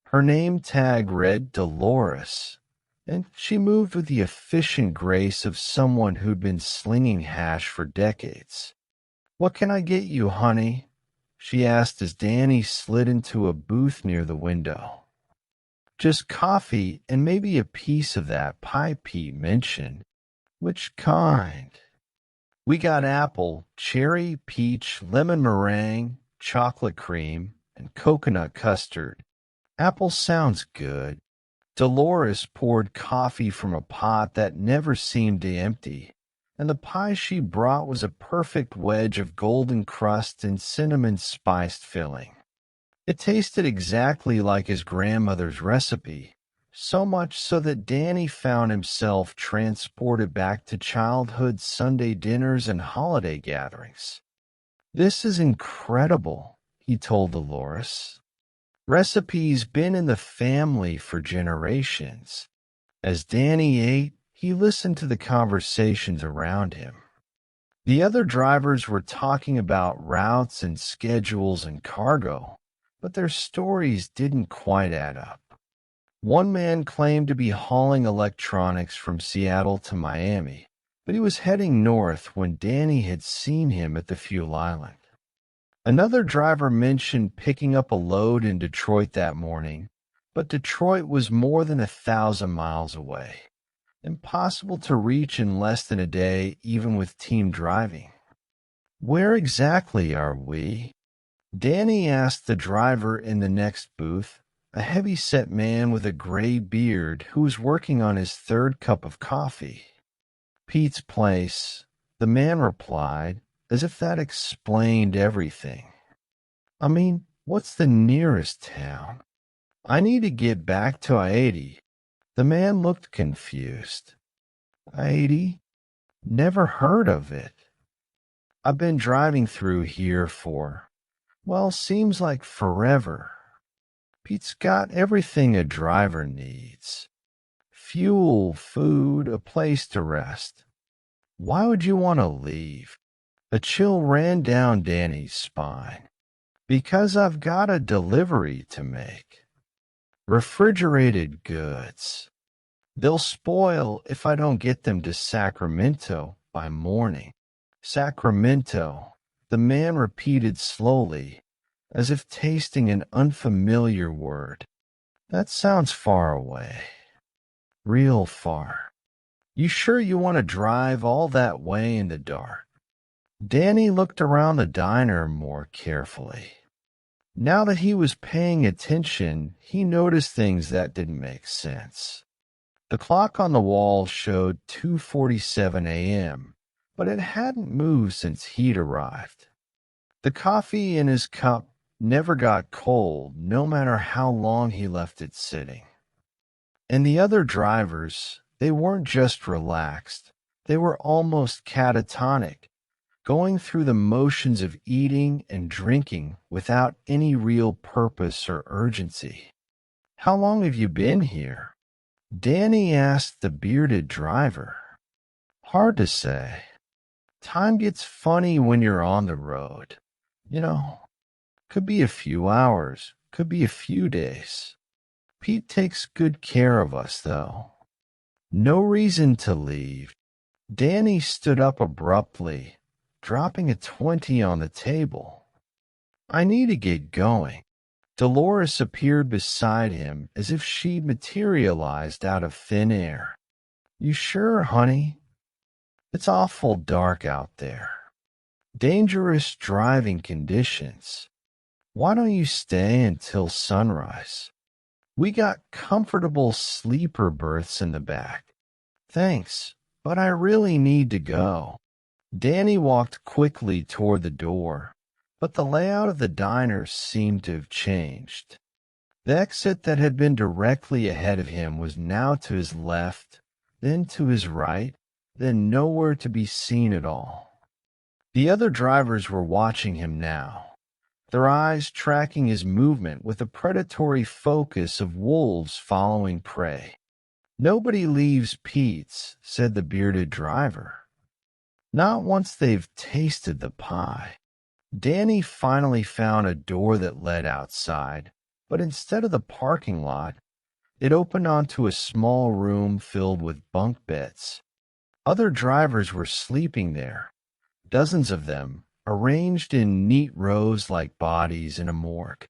Her name tag read Dolores, and she moved with the efficient grace of someone who'd been slinging hash for decades. "What can I get you, honey?" she asked as Danny slid into a booth near the window. Just coffee and maybe a piece of that pie Pete mentioned. Which kind? We got apple, cherry, peach, lemon meringue, chocolate cream, and coconut custard. Apple sounds good. Dolores poured coffee from a pot that never seemed to empty, and the pie she brought was a perfect wedge of golden crust and cinnamon-spiced filling. It tasted exactly like his grandmother's recipe, so much so that Danny found himself transported back to childhood Sunday dinners and holiday gatherings. "This is incredible," he told Dolores. "Recipes been in the family for generations." As Danny ate, he listened to the conversations around him. The other drivers were talking about routes and schedules and cargo, but their stories didn't quite add up. One man claimed to be hauling electronics from Seattle to Miami, but he was heading north when Danny had seen him at the fuel island. Another driver mentioned picking up a load in Detroit that morning, but Detroit was more than 1,000 miles away. Impossible to reach in less than a day, even with team driving. "Where exactly are we?" Danny asked the driver in the next booth, a heavy-set man with a gray beard who was working on his third cup of coffee. "Pete's place," the man replied, as if that explained everything. "I mean, what's the nearest town? I need to get back to I-80. The man looked confused. "I-80? Never heard of it. I've been driving through here for, well, seems like forever." Pete's got everything a driver needs. Fuel, food, a place to rest. Why would you want to leave? A chill ran down Danny's spine. "Because I've got a delivery to make. Refrigerated goods. They'll spoil if I don't get them to Sacramento by morning." "Sacramento," the man repeated slowly, as if tasting an unfamiliar word. "That sounds far away. Real far. You sure you want to drive all that way in the dark?" Danny looked around the diner more carefully. Now that he was paying attention, he noticed things that didn't make sense. The clock on the wall showed 2:47 a.m., but it hadn't moved since he'd arrived. The coffee in his cup never got cold, no matter how long he left it sitting. And the other drivers, they weren't just relaxed, they were almost catatonic, going through the motions of eating and drinking without any real purpose or urgency. "How long have you been here?" Danny asked the bearded driver. "Hard to say. Time gets funny when you're on the road. You know, could be a few hours, could be a few days. Pete takes good care of us, though." No reason to leave. Danny stood up abruptly, dropping a 20 on the table. "I need to get going." Dolores appeared beside him as if she'd materialized out of thin air. "You sure, honey? It's awful dark out there. Dangerous driving conditions. Why don't you stay until sunrise? We got comfortable sleeper berths in the back." "Thanks, but I really need to go." Danny walked quickly toward the door, but the layout of the diner seemed to have changed. The exit that had been directly ahead of him was now to his left, then to his right, then nowhere to be seen at all. The other drivers were watching him now, their eyes tracking his movement with the predatory focus of wolves following prey. "Nobody leaves Pete's," said the bearded driver. "Not once they've tasted the pie." Danny finally found a door that led outside, but instead of the parking lot, it opened onto a small room filled with bunk beds. Other drivers were sleeping there, dozens of them, arranged in neat rows like bodies in a morgue.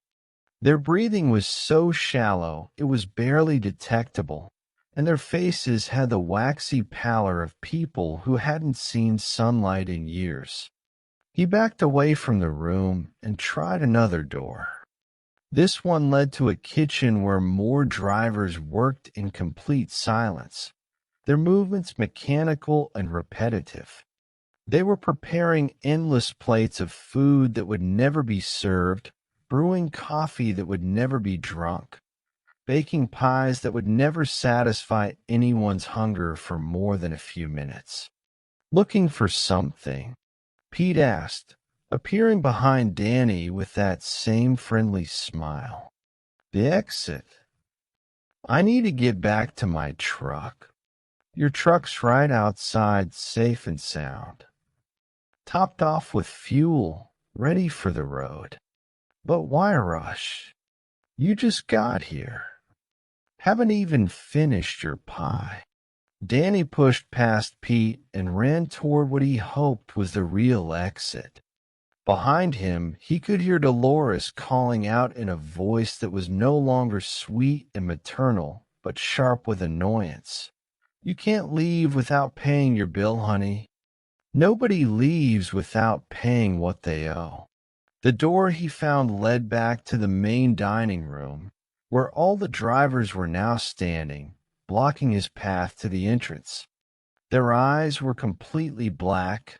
Their breathing was so shallow it was barely detectable, and their faces had the waxy pallor of people who hadn't seen sunlight in years. He backed away from the room and tried another door. This one led to a kitchen where more drivers worked in complete silence, their movements mechanical and repetitive. They were preparing endless plates of food that would never be served, brewing coffee that would never be drunk, baking pies that would never satisfy anyone's hunger for more than a few minutes. Looking for something, Pete asked, appearing behind Danny with that same friendly smile. The exit. I need to get back to my truck. Your truck's right outside, safe and sound. Topped off with fuel, ready for the road. But why rush? You just got here. Haven't even finished your pie. Danny pushed past Pete and ran toward what he hoped was the real exit. Behind him, he could hear Dolores calling out in a voice that was no longer sweet and maternal, but sharp with annoyance. You can't leave without paying your bill, honey. Nobody leaves without paying what they owe. The door he found led back to the main dining room, where all the drivers were now standing, blocking his path to the entrance. Their eyes were completely black,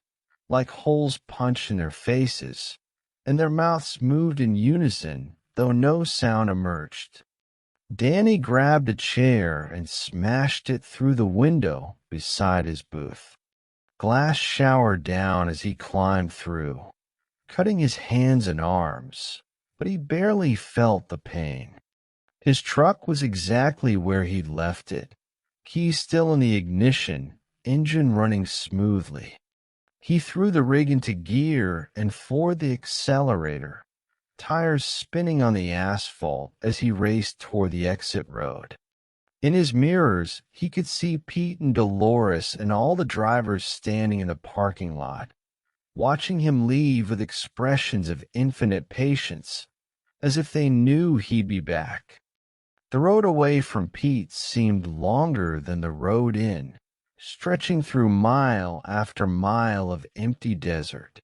like holes punched in their faces, and their mouths moved in unison, though no sound emerged. Danny grabbed a chair and smashed it through the window beside his booth. Glass showered down as he climbed through, cutting his hands and arms, but he barely felt the pain. His truck was exactly where he'd left it, keys still in the ignition, engine running smoothly. He threw the rig into gear and floored the accelerator, tires spinning on the asphalt as he raced toward the exit road. In his mirrors, he could see Pete and Dolores and all the drivers standing in the parking lot, watching him leave with expressions of infinite patience, as if they knew he'd be back. The road away from Pete seemed longer than the road in, stretching through mile after mile of empty desert.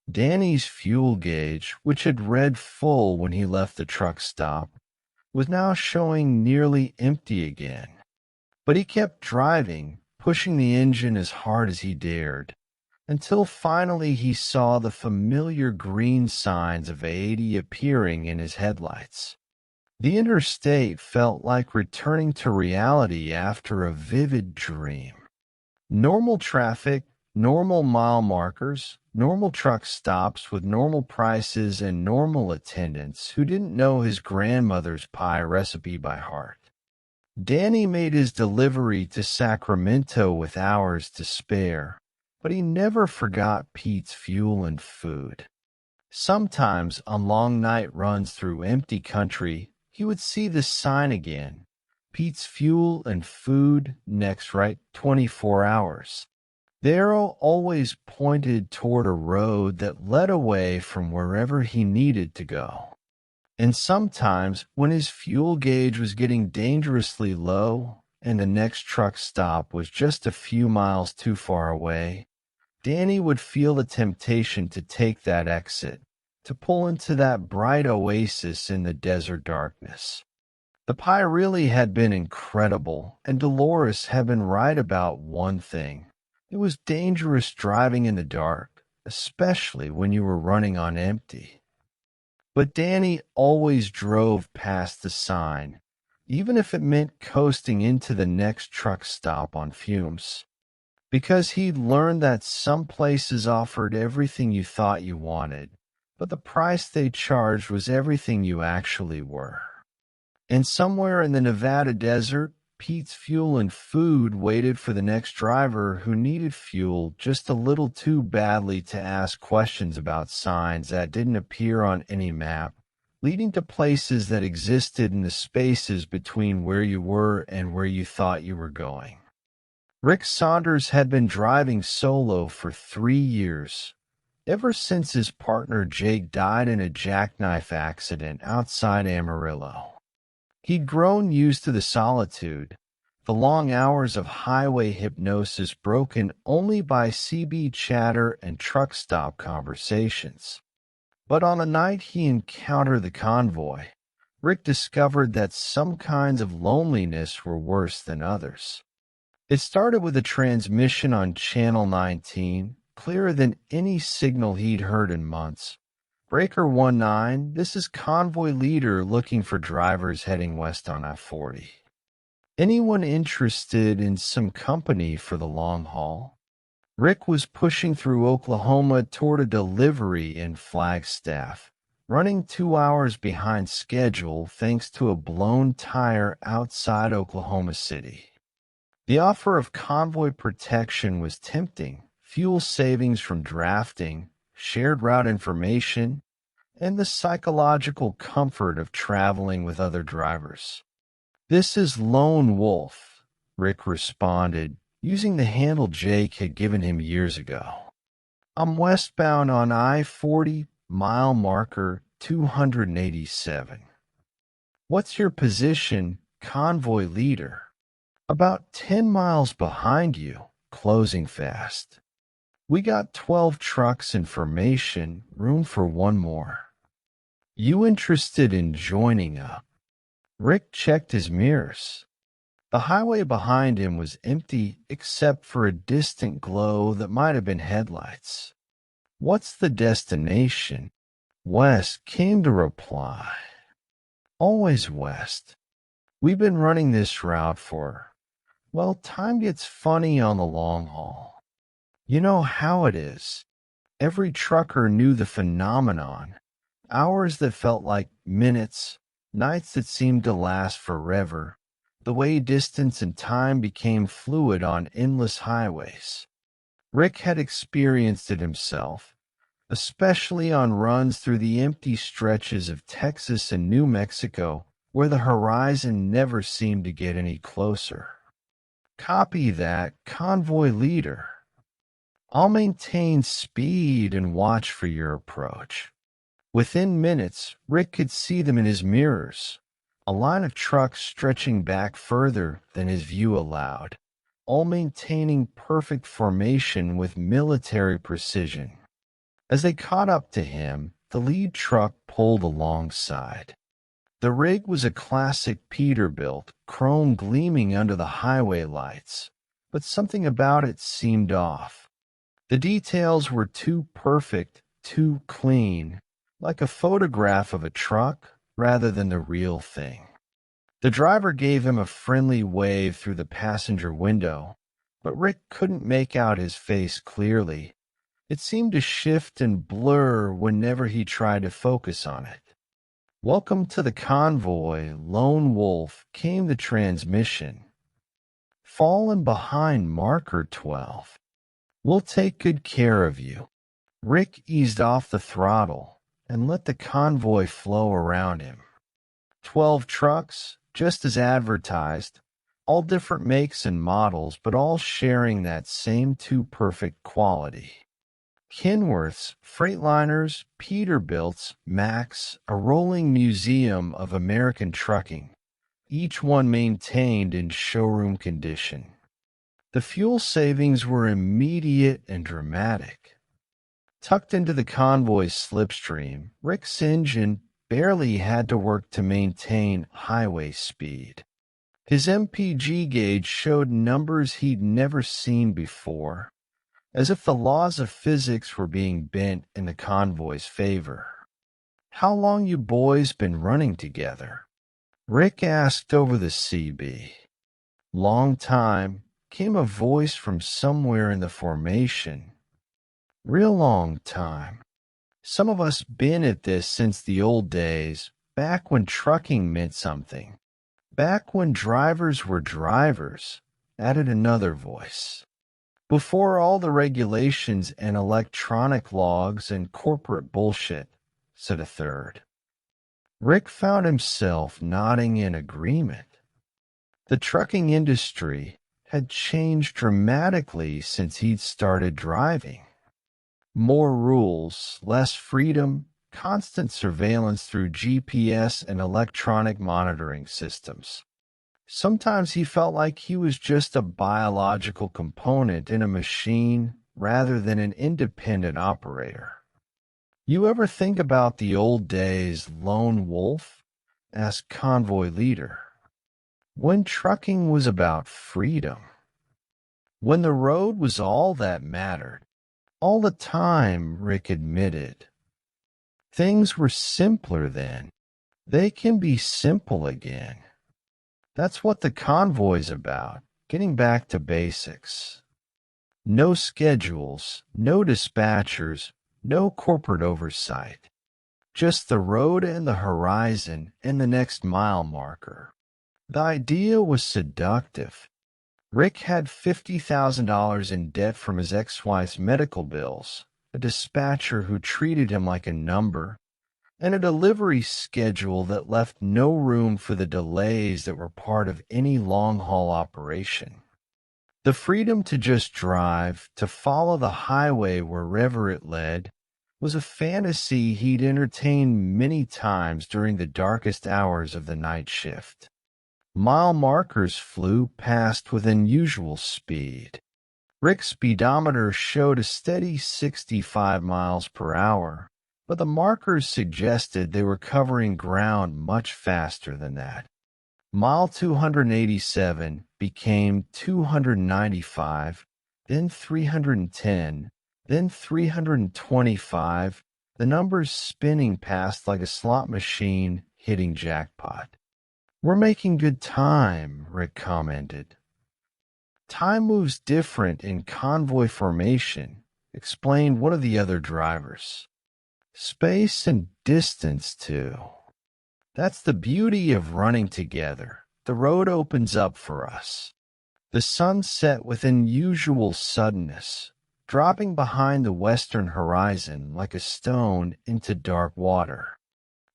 Danny's fuel gauge, which had read full when he left the truck stop, was now showing nearly empty again. But he kept driving, pushing the engine as hard as he dared, until finally he saw the familiar green signs of 80 appearing in his headlights. The interstate felt like returning to reality after a vivid dream. Normal traffic, normal mile markers, normal truck stops with normal prices and normal attendants who didn't know his grandmother's pie recipe by heart. Danny made his delivery to Sacramento with hours to spare, but he never forgot Pete's fuel and food. Sometimes on long night runs through empty country, he would see the sign again. Pete's fuel and food next right 24 hours. The arrow always pointed toward a road that led away from wherever he needed to go. And sometimes, when his fuel gauge was getting dangerously low and the next truck stop was just a few miles too far away, Danny would feel the temptation to take that exit, to pull into that bright oasis in the desert darkness. The pie really had been incredible, and Dolores had been right about one thing. It was dangerous driving in the dark, especially when you were running on empty. But Danny always drove past the sign, even if it meant coasting into the next truck stop on fumes. Because he'd learned that some places offered everything you thought you wanted, but the price they charged was everything you actually were. And somewhere in the Nevada desert, Pete's fuel and food waited for the next driver who needed fuel just a little too badly to ask questions about signs that didn't appear on any map, leading to places that existed in the spaces between where you were and where you thought you were going. Rick Saunders had been driving solo for 3 years, ever since his partner Jake died in a jackknife accident outside Amarillo. He'd grown used to the solitude, the long hours of highway hypnosis broken only by CB chatter and truck stop conversations. But on a night he encountered the convoy, Rick discovered that some kinds of loneliness were worse than others. It started with a transmission on Channel 19, clearer than any signal he'd heard in months. Breaker 19, this is convoy leader looking for drivers heading west on I-40. Anyone interested in some company for the long haul? Rick was pushing through Oklahoma toward a delivery in Flagstaff, running 2 hours behind schedule thanks to a blown tire outside Oklahoma City. The offer of convoy protection was tempting, fuel savings from drafting, shared route information, and the psychological comfort of traveling with other drivers. "This is Lone Wolf," Rick responded, using the handle Jake had given him years ago. "I'm westbound on I-40, mile marker 287. "What's your position, convoy leader?" "About 10 miles behind you, closing fast. We got 12 trucks in formation, room for one more. You interested in joining up?" Rick checked his mirrors. The highway behind him was empty except for a distant glow that might have been headlights. "What's the destination?" West came to reply. "Always west. We've been running this route for, well, time gets funny on the long haul. You know how it is. Every trucker knew the phenomenon. Hours that felt like minutes, nights that seemed to last forever, the way distance and time became fluid on endless highways. Rick had experienced it himself, especially on runs through the empty stretches of Texas and New Mexico where the horizon never seemed to get any closer. "Copy that, convoy leader. I'll maintain speed and watch for your approach." Within minutes, Rick could see them in his mirrors, a line of trucks stretching back further than his view allowed, all maintaining perfect formation with military precision. As they caught up to him, the lead truck pulled alongside. The rig was a classic Peterbilt, chrome gleaming under the highway lights, but something about it seemed off. The details were too perfect, too clean, like a photograph of a truck rather than the real thing. The driver gave him a friendly wave through the passenger window, but Rick couldn't make out his face clearly. It seemed to shift and blur whenever he tried to focus on it. "Welcome to the convoy, Lone Wolf," came the transmission. "Fallen behind marker 12. We'll take good care of you." Rick eased off the throttle and let the convoy flow around him. 12 trucks, just as advertised, all different makes and models, but all sharing that same too-perfect quality. Kenworths, Freightliners, Peterbilts, Max, a rolling museum of American trucking, each one maintained in showroom condition. The fuel savings were immediate and dramatic. Tucked into the convoy's slipstream, Rick's engine barely had to work to maintain highway speed. His MPG gauge showed numbers he'd never seen before, as if the laws of physics were being bent in the convoy's favor. "How long you boys been running together?" Rick asked over the CB. "Long time," came a voice from somewhere in the formation. "Real long time. Some of us been at this since the old days, back when trucking meant something. Back when drivers were drivers," added another voice. "Before all the regulations and electronic logs and corporate bullshit," said a third. Rick found himself nodding in agreement. The trucking industry had changed dramatically since he'd started driving. More rules, less freedom, constant surveillance through GPS and electronic monitoring systems. Sometimes he felt like he was just a biological component in a machine rather than an independent operator. "You ever think about the old days, lone wolf?" asked convoy leader. "When trucking was about freedom. When the road was all that mattered. All the time," Rick admitted. "Things were simpler then. They can be simple again. That's what the convoy's about, getting back to basics. No schedules, no dispatchers, no corporate oversight. Just the road and the horizon and the next mile marker." The idea was seductive. Rick had $50,000 in debt from his ex-wife's medical bills, a dispatcher who treated him like a number, and a delivery schedule that left no room for the delays that were part of any long-haul operation. The freedom to just drive, to follow the highway wherever it led, was a fantasy he'd entertained many times during the darkest hours of the night shift. Mile markers flew past with unusual speed. Rick's speedometer showed a steady 65 miles per hour, but the markers suggested they were covering ground much faster than that. Mile 287 became 295, then 310, then 325, the numbers spinning past like a slot machine hitting jackpot. "We're making good time," Rick commented. "Time moves different in convoy formation," explained one of the other drivers. "Space and distance, too. That's the beauty of running together. The road opens up for us." The sun set with unusual suddenness, dropping behind the western horizon like a stone into dark water.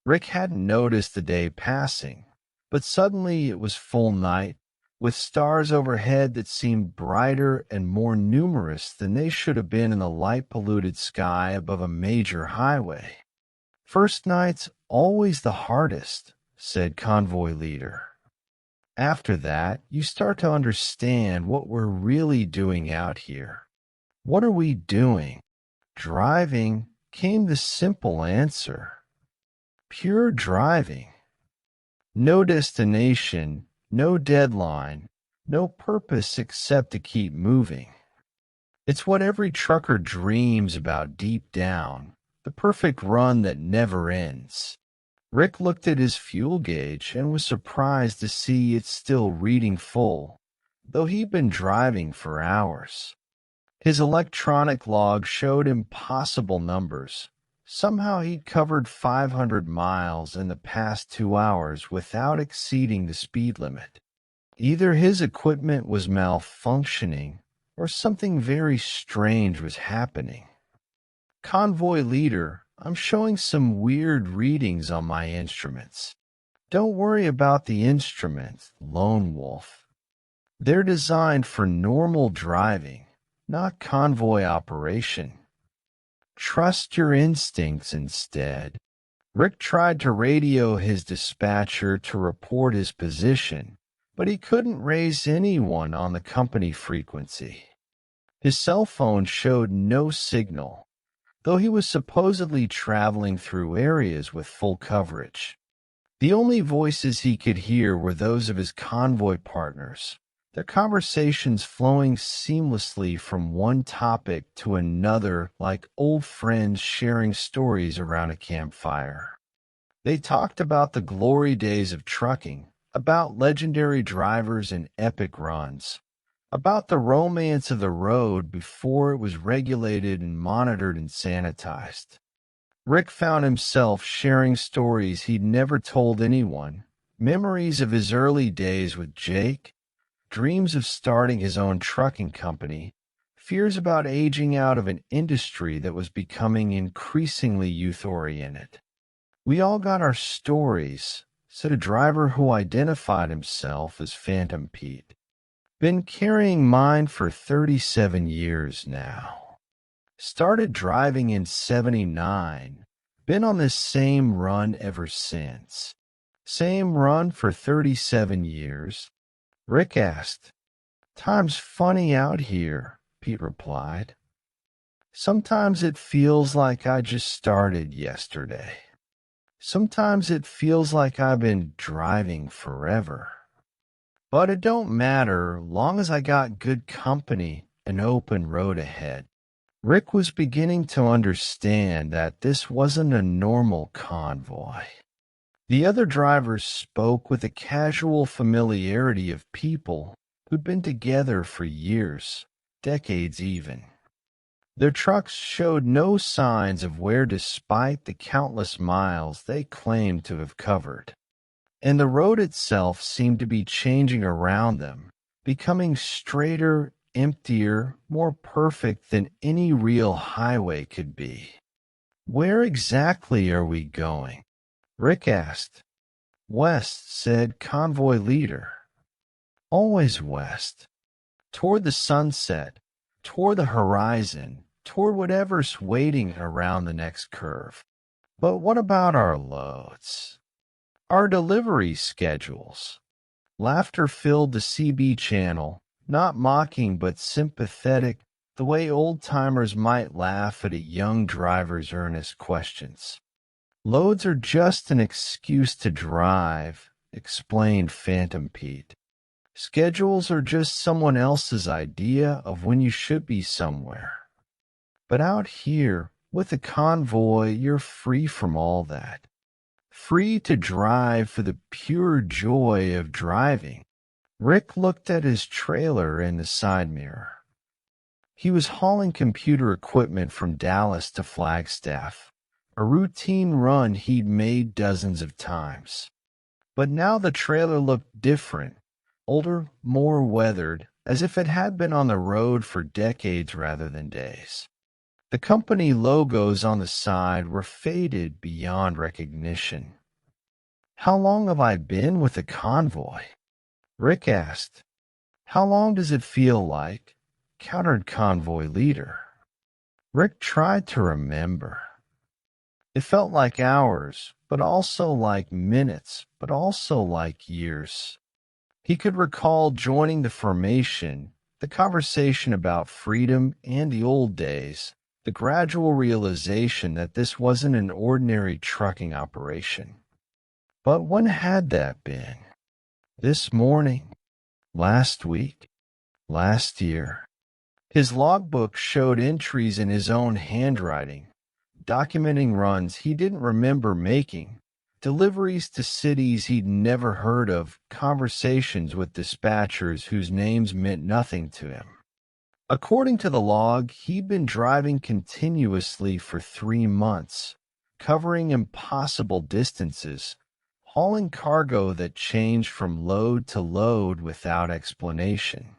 Rick hadn't noticed the day passing, but suddenly it was full night, with stars overhead that seemed brighter and more numerous than they should have been in the light-polluted sky above a major highway. "First night's always the hardest," said convoy leader. "After that, you start to understand what we're really doing out here. What are we doing? Driving," came the simple answer. "Pure driving. No destination, no deadline, no purpose except to keep moving. It's what every trucker dreams about deep down, the perfect run that never ends." Rick looked at his fuel gauge and was surprised to see it still reading full, though he'd been driving for hours. His electronic log showed impossible numbers. Somehow he'd covered 500 miles in the past 2 hours without exceeding the speed limit. Either his equipment was malfunctioning or something very strange was happening. "Convoy leader, I'm showing some weird readings on my instruments." "Don't worry about the instruments, Lone Wolf. They're designed for normal driving, not convoy operation. Trust your instincts instead." Rick tried to radio his dispatcher to report his position, but he couldn't raise anyone on the company frequency. His cell phone showed no signal, though he was supposedly traveling through areas with full coverage. The only voices he could hear were those of his convoy partners, their conversations flowing seamlessly from one topic to another like old friends sharing stories around a campfire. They talked about the glory days of trucking, about legendary drivers and epic runs, about the romance of the road before it was regulated and monitored and sanitized. Rick found himself sharing stories he'd never told anyone, memories of his early days with Jake, dreams of starting his own trucking company, fears about aging out of an industry that was becoming increasingly youth-oriented. "We all got our stories," said a driver who identified himself as Phantom Pete. "Been carrying mine for 37 years now." Started driving in '79. Been on this same run ever since. Same run for 37 years. Rick asked. Time's funny out here, Pete replied. Sometimes it feels like I just started yesterday. Sometimes it feels like I've been driving forever. But it don't matter long as I got good company and open road ahead. Rick was beginning to understand that this wasn't a normal convoy. The other drivers spoke with the casual familiarity of people who'd been together for years, decades even. Their trucks showed no signs of wear despite the countless miles they claimed to have covered. And the road itself seemed to be changing around them, becoming straighter, emptier, more perfect than any real highway could be. Where exactly are we going? Rick asked. West, said convoy leader. Always west. Toward the sunset, toward the horizon, toward whatever's waiting around the next curve. But what about our loads? Our delivery schedules? Laughter filled the CB channel, not mocking but sympathetic, the way old-timers might laugh at a young driver's earnest questions. Loads are just an excuse to drive, explained Phantom Pete. Schedules are just someone else's idea of when you should be somewhere. But out here, with the convoy, you're free from all that. Free to drive for the pure joy of driving. Rick looked at his trailer in the side mirror. He was hauling computer equipment from Dallas to Flagstaff, a routine run he'd made dozens of times. But now the trailer looked different, older, more weathered, as if it had been on the road for decades rather than days. The company logos on the side were faded beyond recognition. How long have I been with the convoy? Rick asked. How long does it feel like? Countered convoy leader. Rick tried to remember. It felt like hours, but also like minutes, but also like years. He could recall joining the formation, the conversation about freedom and the old days, the gradual realization that this wasn't an ordinary trucking operation. But when had that been? This morning? Last week? Last year? His logbook showed entries in his own handwriting, documenting runs he didn't remember making, deliveries to cities he'd never heard of, conversations with dispatchers whose names meant nothing to him. According to the log, he'd been driving continuously for 3 months, covering impossible distances, hauling cargo that changed from load to load without explanation.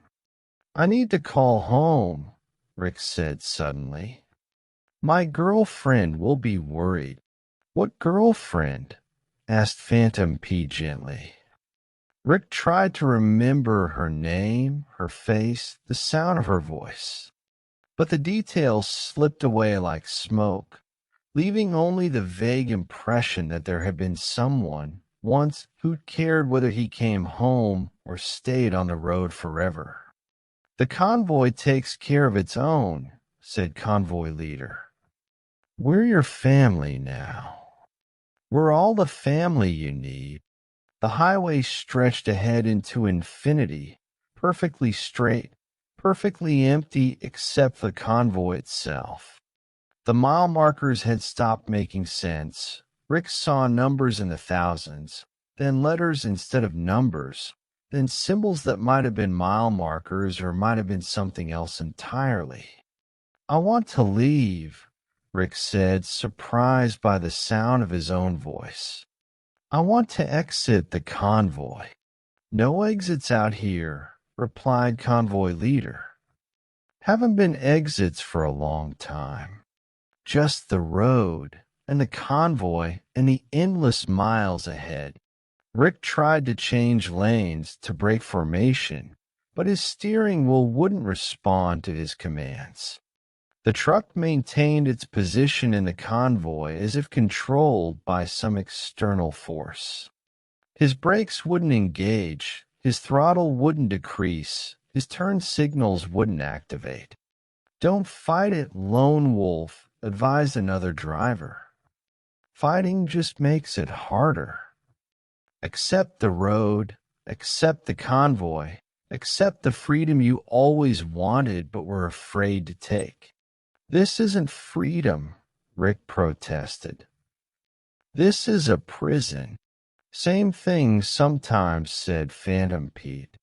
I need to call home, Rick said suddenly. My girlfriend will be worried. What girlfriend? Asked Phantom P gently. Rick tried to remember her name, her face, the sound of her voice. But the details slipped away like smoke, leaving only the vague impression that there had been someone once who'd cared whether he came home or stayed on the road forever. The convoy takes care of its own, said convoy leader. We're your family now. We're all the family you need. The highway stretched ahead into infinity, perfectly straight, perfectly empty except the convoy itself. The mile markers had stopped making sense. Rick saw numbers in the thousands, then letters instead of numbers, then symbols that might have been mile markers or might have been something else entirely. I want to leave, Rick said, surprised by the sound of his own voice. I want to exit the convoy. No exits out here, replied convoy leader. Haven't been exits for a long time. Just the road and the convoy and the endless miles ahead. Rick tried to change lanes to break formation, but his steering wheel wouldn't respond to his commands. The truck maintained its position in the convoy as if controlled by some external force. His brakes wouldn't engage, his throttle wouldn't decrease, his turn signals wouldn't activate. "Don't fight it, lone wolf," advised another driver. "Fighting just makes it harder. Accept the road, accept the convoy, accept the freedom you always wanted but were afraid to take." "This isn't freedom," Rick protested. "This is a prison." "Same thing sometimes," said Phantom Pete.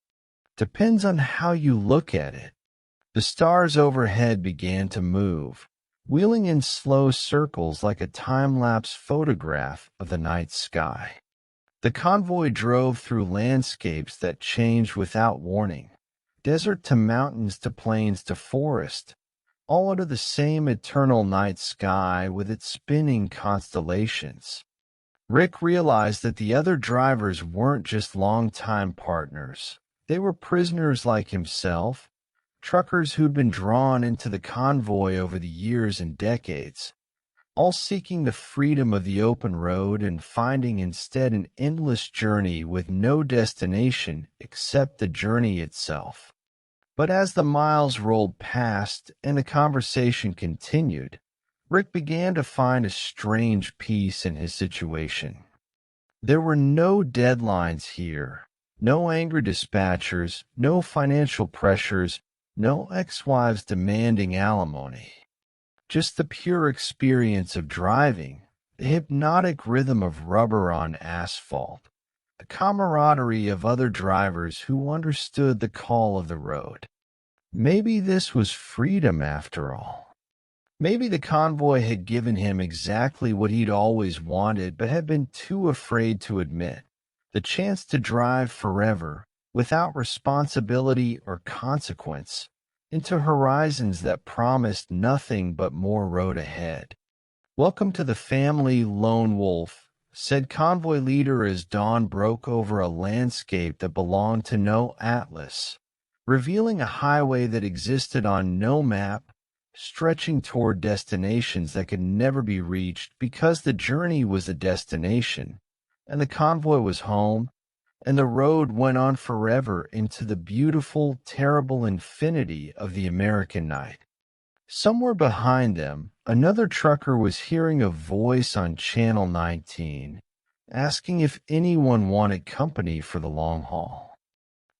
"Depends on how you look at it." The stars overhead began to move, wheeling in slow circles like a time-lapse photograph of the night sky. The convoy drove through landscapes that changed without warning, desert to mountains to plains to forest, all under the same eternal night sky with its spinning constellations. Rick realized that the other drivers weren't just longtime partners. They were prisoners like himself, truckers who'd been drawn into the convoy over the years and decades, all seeking the freedom of the open road and finding instead an endless journey with no destination except the journey itself. But as the miles rolled past and the conversation continued, Rick began to find a strange peace in his situation. There were no deadlines here, no angry dispatchers, no financial pressures, no ex-wives demanding alimony. Just the pure experience of driving, the hypnotic rhythm of rubber on asphalt, the camaraderie of other drivers who understood the call of the road. Maybe this was freedom after all. Maybe the convoy had given him exactly what he'd always wanted but had been too afraid to admit: the chance to drive forever, without responsibility or consequence, into horizons that promised nothing but more road ahead. "Welcome to the family, Lone Wolf," said convoy leader as dawn broke over a landscape that belonged to no atlas, revealing a highway that existed on no map, stretching toward destinations that could never be reached because the journey was a destination, and the convoy was home, and the road went on forever into the beautiful, terrible infinity of the American night. Somewhere behind them, another trucker was hearing a voice on Channel 19, asking if anyone wanted company for the long haul.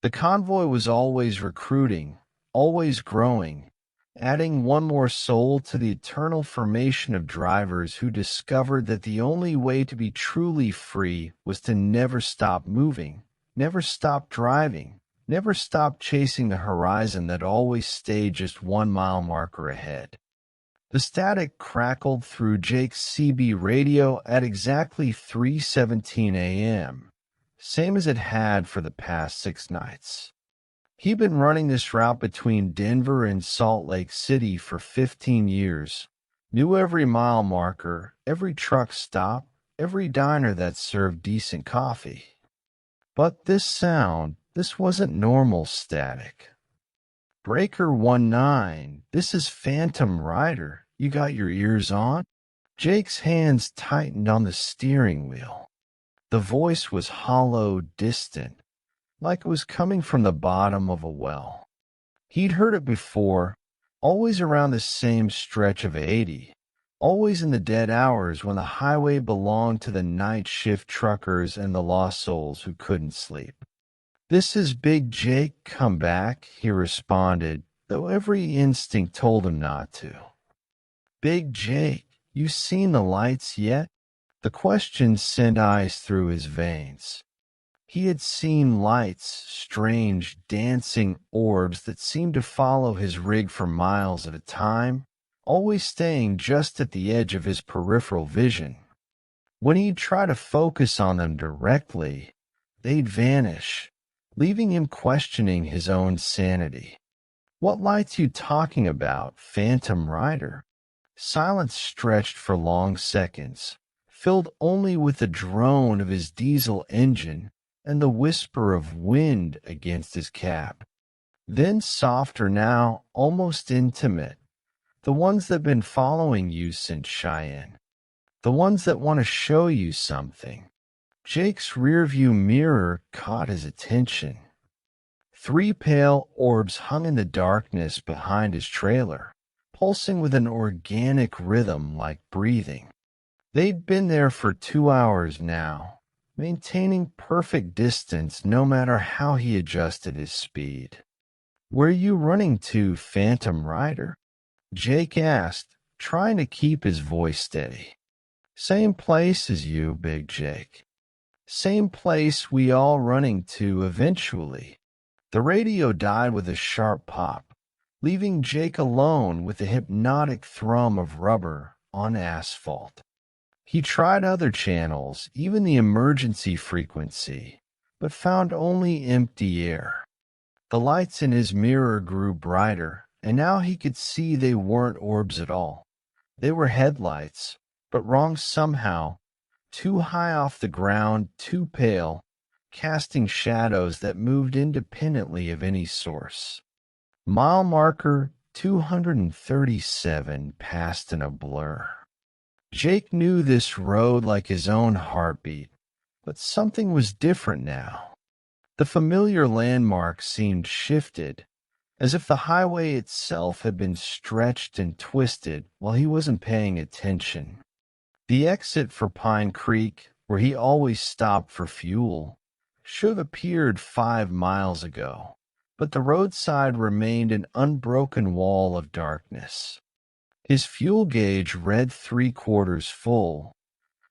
The convoy was always recruiting, always growing, adding one more soul to the eternal formation of drivers who discovered that the only way to be truly free was to never stop moving, never stop driving, never stop chasing the horizon that always stayed just 1 mile marker ahead. The static crackled through Jake's CB radio at exactly 3:17 a.m., same as it had for the past 6 nights. He'd been running this route between Denver and Salt Lake City for 15 years, knew every mile marker, every truck stop, every diner that served decent coffee. But this sound, this wasn't normal static. "Breaker 19, this is Phantom Rider. You got your ears on?" Jake's hands tightened on the steering wheel. The voice was hollow, distant, like it was coming from the bottom of a well. He'd heard it before, always around the same stretch of 80, always in the dead hours when the highway belonged to the night shift truckers and the lost souls who couldn't sleep. "This is Big Jake come back," he responded, though every instinct told him not to. "Big Jake, you seen the lights yet?" The question sent ice through his veins. He had seen lights, strange, dancing orbs that seemed to follow his rig for miles at a time, always staying just at the edge of his peripheral vision. When he'd try to focus on them directly, they'd vanish, leaving him questioning his own sanity. "What lights you talking about, Phantom Rider?" Silence stretched for long seconds, filled only with the drone of his diesel engine and the whisper of wind against his cap. Then softer now, almost intimate. The ones that have been following you since Cheyenne. The ones that want to show you something. Jake's rearview mirror caught his attention. 3 pale orbs hung in the darkness behind his trailer, pulsing with an organic rhythm like breathing. They'd been there for 2 hours now, maintaining perfect distance no matter how he adjusted his speed. "Where are you running to, Phantom Rider?" Jake asked, trying to keep his voice steady. "Same place as you, Big Jake. Same place we all running to eventually." The radio died with a sharp pop, leaving Jake alone with the hypnotic thrum of rubber on asphalt. He tried other channels, even the emergency frequency, but found only empty air. The lights in his mirror grew brighter, and now he could see they weren't orbs at all. They were headlights, but wrong somehow, too high off the ground, too pale, casting shadows that moved independently of any source. Mile marker 237 passed in a blur. Jake knew this road like his own heartbeat, but something was different now. The familiar landmark seemed shifted, as if the highway itself had been stretched and twisted while he wasn't paying attention. The exit for Pine Creek, where he always stopped for fuel, should have appeared 5 miles ago, but the roadside remained an unbroken wall of darkness. His fuel gauge read 3/4 full,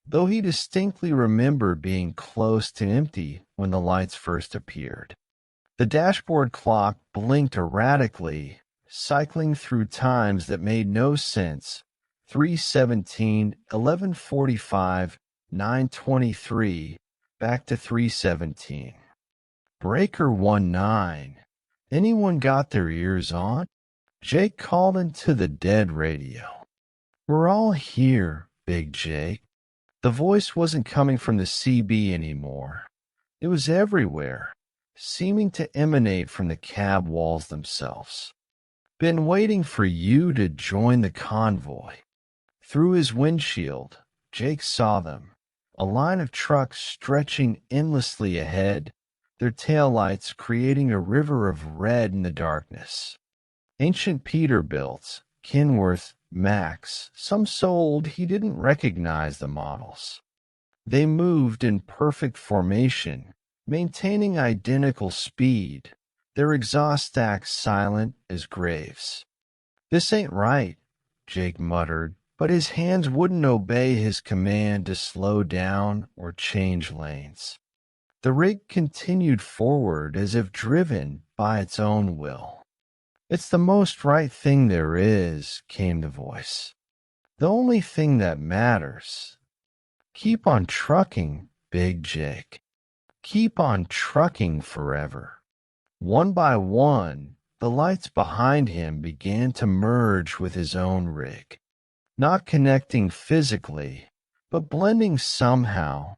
though he distinctly remembered being close to empty when the lights first appeared. The dashboard clock blinked erratically, cycling through times that made no sense. 3:17, 11:45, 9:23, back to 3:17. Breaker 19. Anyone got their ears on? Jake called into the dead radio. "We're all here, Big Jake." The voice wasn't coming from the CB anymore. It was everywhere, seeming to emanate from the cab walls themselves. "Been waiting for you to join the convoy." Through his windshield, Jake saw them, a line of trucks stretching endlessly ahead, their taillights creating a river of red in the darkness. Ancient Peterbilts, Kenworth, Max, some so old he didn't recognize the models. They moved in perfect formation, maintaining identical speed, their exhaust stacks silent as graves. "This ain't right," Jake muttered, but his hands wouldn't obey his command to slow down or change lanes. The rig continued forward as if driven by its own will. "It's the most right thing there is," came the voice. "The only thing that matters. Keep on trucking, Big Jake. Keep on trucking forever." One by one, the lights behind him began to merge with his own rig, not connecting physically, but blending somehow,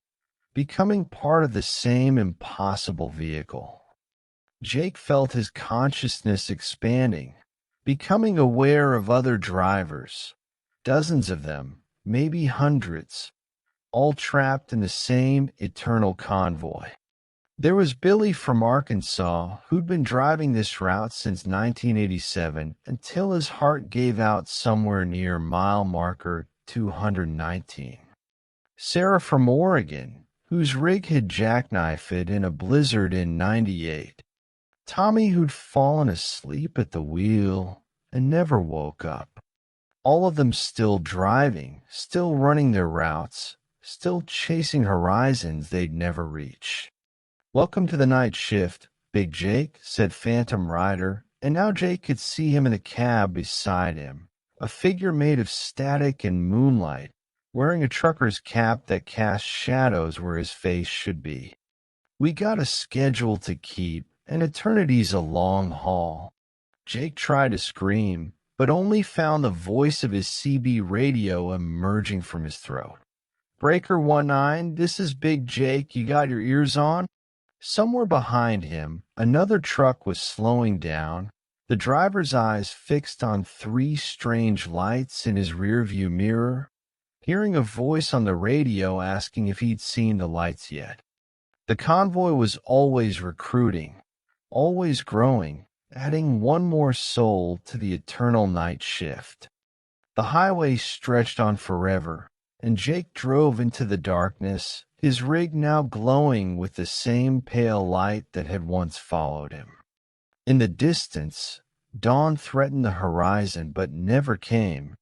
becoming part of the same impossible vehicle. Jake felt his consciousness expanding, becoming aware of other drivers, dozens of them, maybe hundreds, all trapped in the same eternal convoy. There was Billy from Arkansas, who'd been driving this route since 1987 until his heart gave out somewhere near mile marker 219. Sarah from Oregon, whose rig had jackknifed in a blizzard in 98. Tommy, who'd fallen asleep at the wheel and never woke up. All of them still driving, still running their routes, still chasing horizons they'd never reach. "Welcome to the night shift, Big Jake," said Phantom Rider, and now Jake could see him in the cab beside him, a figure made of static and moonlight, wearing a trucker's cap that cast shadows where his face should be. "We got a schedule to keep, and eternity's a long haul." Jake tried to scream, but only found the voice of his CB radio emerging from his throat. "Breaker 19, this is Big Jake. You got your ears on?" Somewhere behind him, another truck was slowing down, The driver's eyes fixed on three strange lights in his rearview mirror, hearing a voice on the radio asking if he'd seen the lights yet. The convoy was always recruiting, always growing, adding one more soul to the eternal night shift. The highway stretched on forever, and Jake drove into the darkness, his rig now glowing with the same pale light that had once followed him. In the distance, dawn threatened the horizon but never came,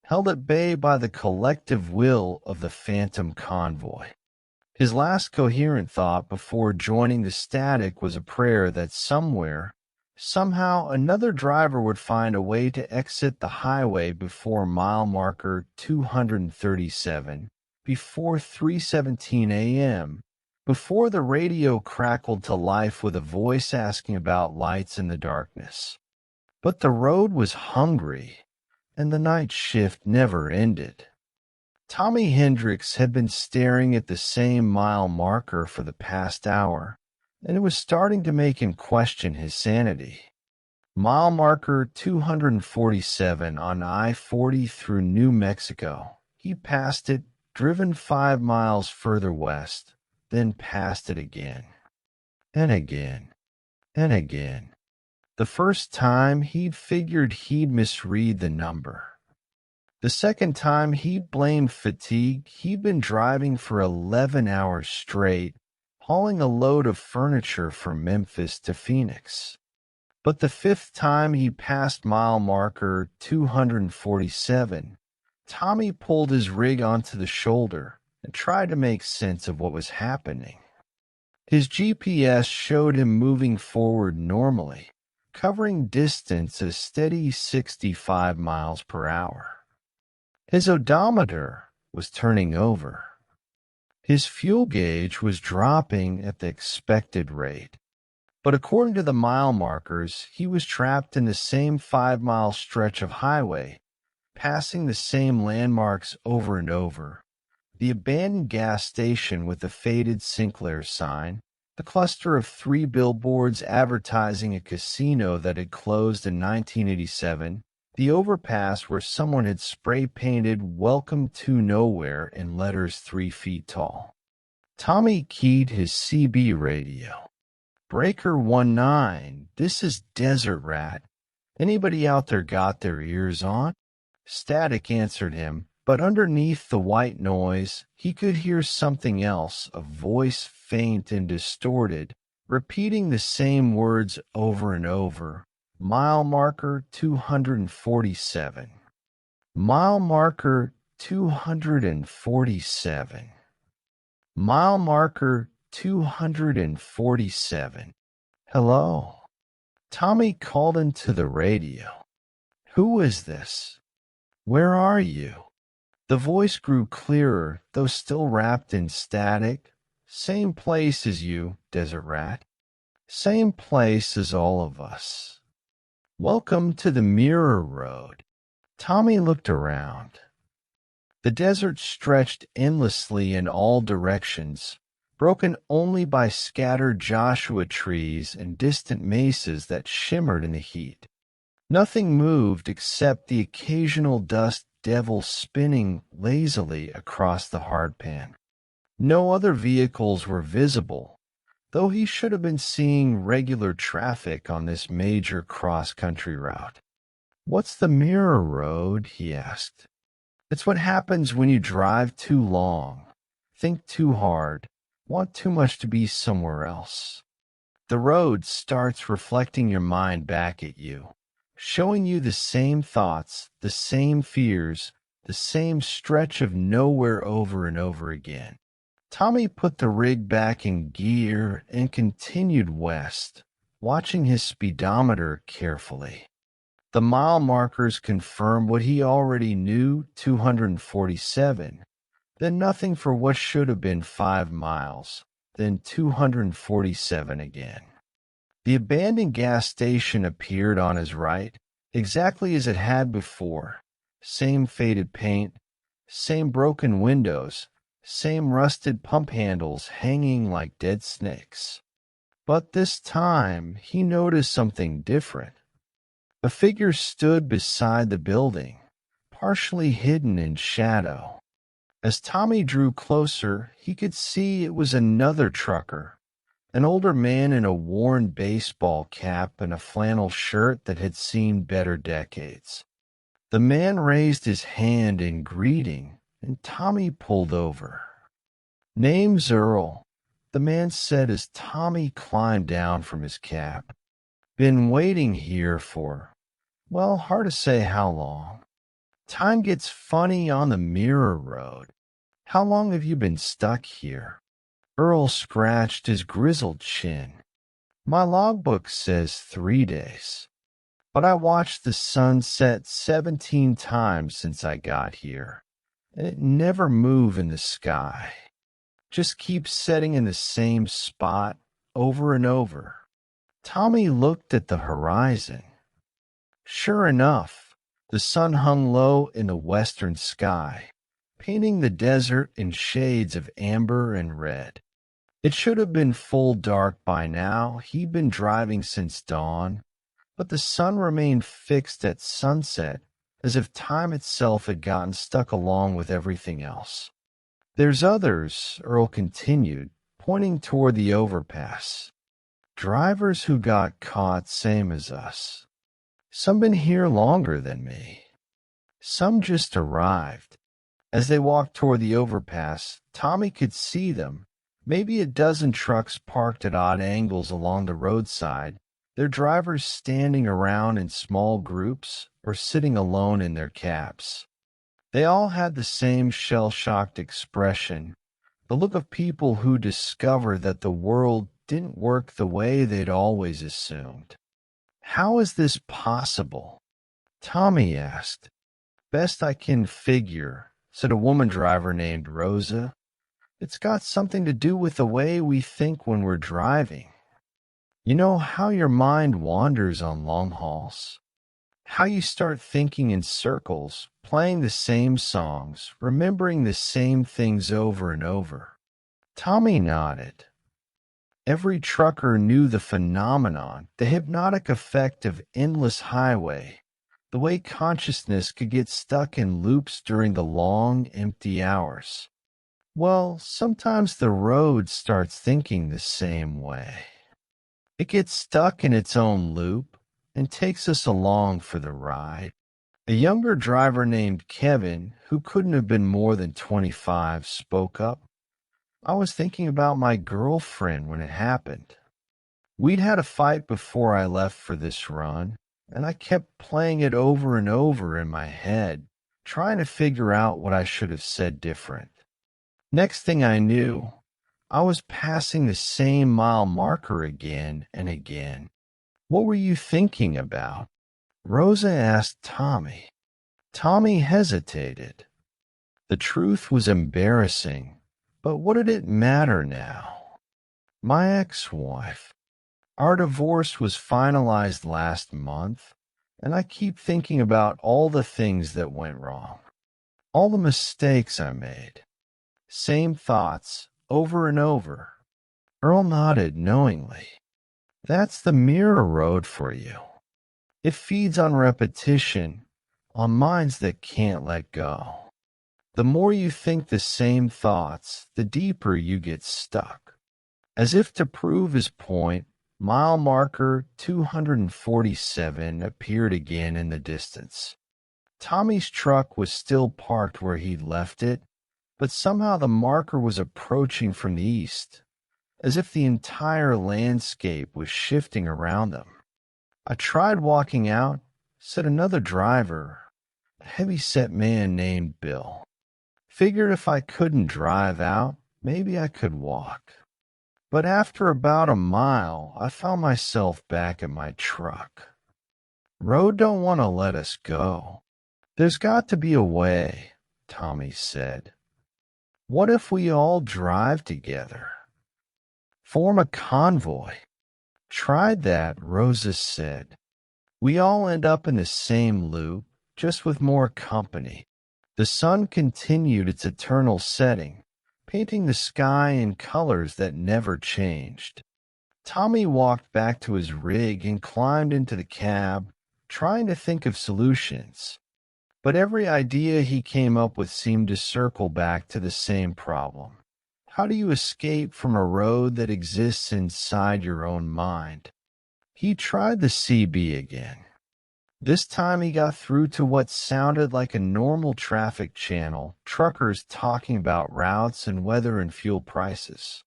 held at bay by the collective will of the phantom convoy. His last coherent thought before joining the static was a prayer that somewhere, somehow, another driver would find a way to exit the highway before mile marker 237, before 3:17 a.m., before the radio crackled to life with a voice asking about lights in the darkness. But the road was hungry, and the night shift never ended. Tommy Hendricks had been staring at the same mile marker for the past hour, and it was starting to make him question his sanity. Mile marker 247 on I-40 through New Mexico. He passed it, driven 5 miles further west, then passed it again. And again. And again. The first time, he'd figured he'd misread the number. The second time, he'd blamed fatigue. He'd been driving for 11 hours straight, hauling a load of furniture from Memphis to Phoenix. But the fifth time he passed mile marker 247, Tommy pulled his rig onto the shoulder and tried to make sense of what was happening. His GPS showed him moving forward normally, covering distance a steady 65 miles per hour. His odometer was turning over. His fuel gauge was dropping at the expected rate. But according to the mile markers, he was trapped in the same 5-mile stretch of highway, passing the same landmarks over and over. The abandoned gas station with the faded Sinclair sign, the cluster of 3 billboards advertising a casino that had closed in 1987, the overpass where someone had spray-painted "Welcome to Nowhere" in letters 3 feet tall. Tommy keyed his CB radio. "Breaker 19, this is Desert Rat. Anybody out there got their ears on?" Static answered him, but underneath the white noise, he could hear something else, a voice faint and distorted, repeating the same words over and over. Mile marker 247. Mile marker 247. Mile marker 247. "Hello?" Tommy called into the radio. "Who is this? Where are you?" The voice grew clearer, though still wrapped in static. "Same place as you, Desert Rat. Same place as all of us. Welcome to the Mirror Road." Tommy looked around. The desert stretched endlessly in all directions, broken only by scattered Joshua trees and distant mesas that shimmered in the heat. Nothing moved except the occasional dust devil spinning lazily across the hardpan. No other vehicles were visible, though he should have been seeing regular traffic on this major cross-country route. "What's the Mirror Road?" he asked. "It's what happens when you drive too long, think too hard, want too much to be somewhere else. The road starts reflecting your mind back at you, showing you the same thoughts, the same fears, the same stretch of nowhere over and over again." Tommy put the rig back in gear and continued west, watching his speedometer carefully. The mile markers confirmed what he already knew, 247, then nothing for what should have been 5 miles, then 247 again. The abandoned gas station appeared on his right, exactly as it had before. Same faded paint, same broken windows, same rusted pump handles hanging like dead snakes. But this time he noticed something different. A figure stood beside the building, partially hidden in shadow. As Tommy drew closer, he could see it was another trucker, an older man in a worn baseball cap and a flannel shirt that had seen better decades. The man raised his hand in greeting, and Tommy pulled over. "Name's Earl," the man said as Tommy climbed down from his cab. "Been waiting here for, well, hard to say how long. Time gets funny on the Mirror Road. How long have you been stuck here?" Earl scratched his grizzled chin. "My logbook says 3 days. But I watched the sun set 17 times since I got here. And it never move in the sky. Just keeps setting in the same spot over and over." Tommy looked at the horizon. Sure enough, the sun hung low in the western sky, painting the desert in shades of amber and red. It should have been full dark by now. He'd been driving since dawn, but the sun remained fixed at sunset, as if time itself had gotten stuck along with everything else. "There's others," Earl continued, pointing toward the overpass. "Drivers who got caught same as us. Some been here longer than me. Some just arrived." As they walked toward the overpass, Tommy could see them, maybe a dozen trucks parked at odd angles along the roadside, their drivers standing around in small groups or sitting alone in their cabs. They all had the same shell-shocked expression, the look of people who discover that the world didn't work the way they'd always assumed. "How is this possible?" Tommy asked. "Best I can figure," said a woman driver named Rosa. "It's got something to do with the way we think when we're driving. You know how your mind wanders on long hauls? How you start thinking in circles, playing the same songs, remembering the same things over and over?" Tommy nodded. Every trucker knew the phenomenon, the hypnotic effect of endless highway, the way consciousness could get stuck in loops during the long, empty hours. Well, sometimes the road starts thinking the same way. It gets stuck in its own loop and takes us along for the ride. A younger driver named Kevin, who couldn't have been more than 25, spoke up. "I was thinking about my girlfriend when it happened. We'd had a fight before I left for this run, and I kept playing it over and over in my head, trying to figure out what I should have said different. Next thing I knew, I was passing the same mile marker again and again." "What were you thinking about?" Rosa asked Tommy. Tommy hesitated. The truth was embarrassing, but what did it matter now? "My ex-wife. Our divorce was finalized last month, and I keep thinking about all the things that went wrong, all the mistakes I made. Same thoughts, over and over." Earl nodded knowingly. "That's the Mirror Road for you. It feeds on repetition, on minds that can't let go. The more you think the same thoughts, the deeper you get stuck." As if to prove his point, mile marker 247 appeared again in the distance. Tommy's truck was still parked where he'd left it, but somehow the marker was approaching from the east, as if the entire landscape was shifting around them. "I tried walking out," said another driver, a heavy-set man named Bill. "Figured if I couldn't drive out, maybe I could walk. But after about a mile, I found myself back at my truck. Road don't want to let us go. There's got to be a way," Tommy said. "What if we all drive together? Form a convoy?" "Tried that," Rosa said. "We all end up in the same loop, just with more company." The sun continued its eternal setting, painting the sky in colors that never changed. Tommy walked back to his rig and climbed into the cab, trying to think of solutions. But every idea he came up with seemed to circle back to the same problem. How do you escape from a road that exists inside your own mind? He tried the CB again. This time he got through to what sounded like a normal traffic channel, truckers talking about routes and weather and fuel prices.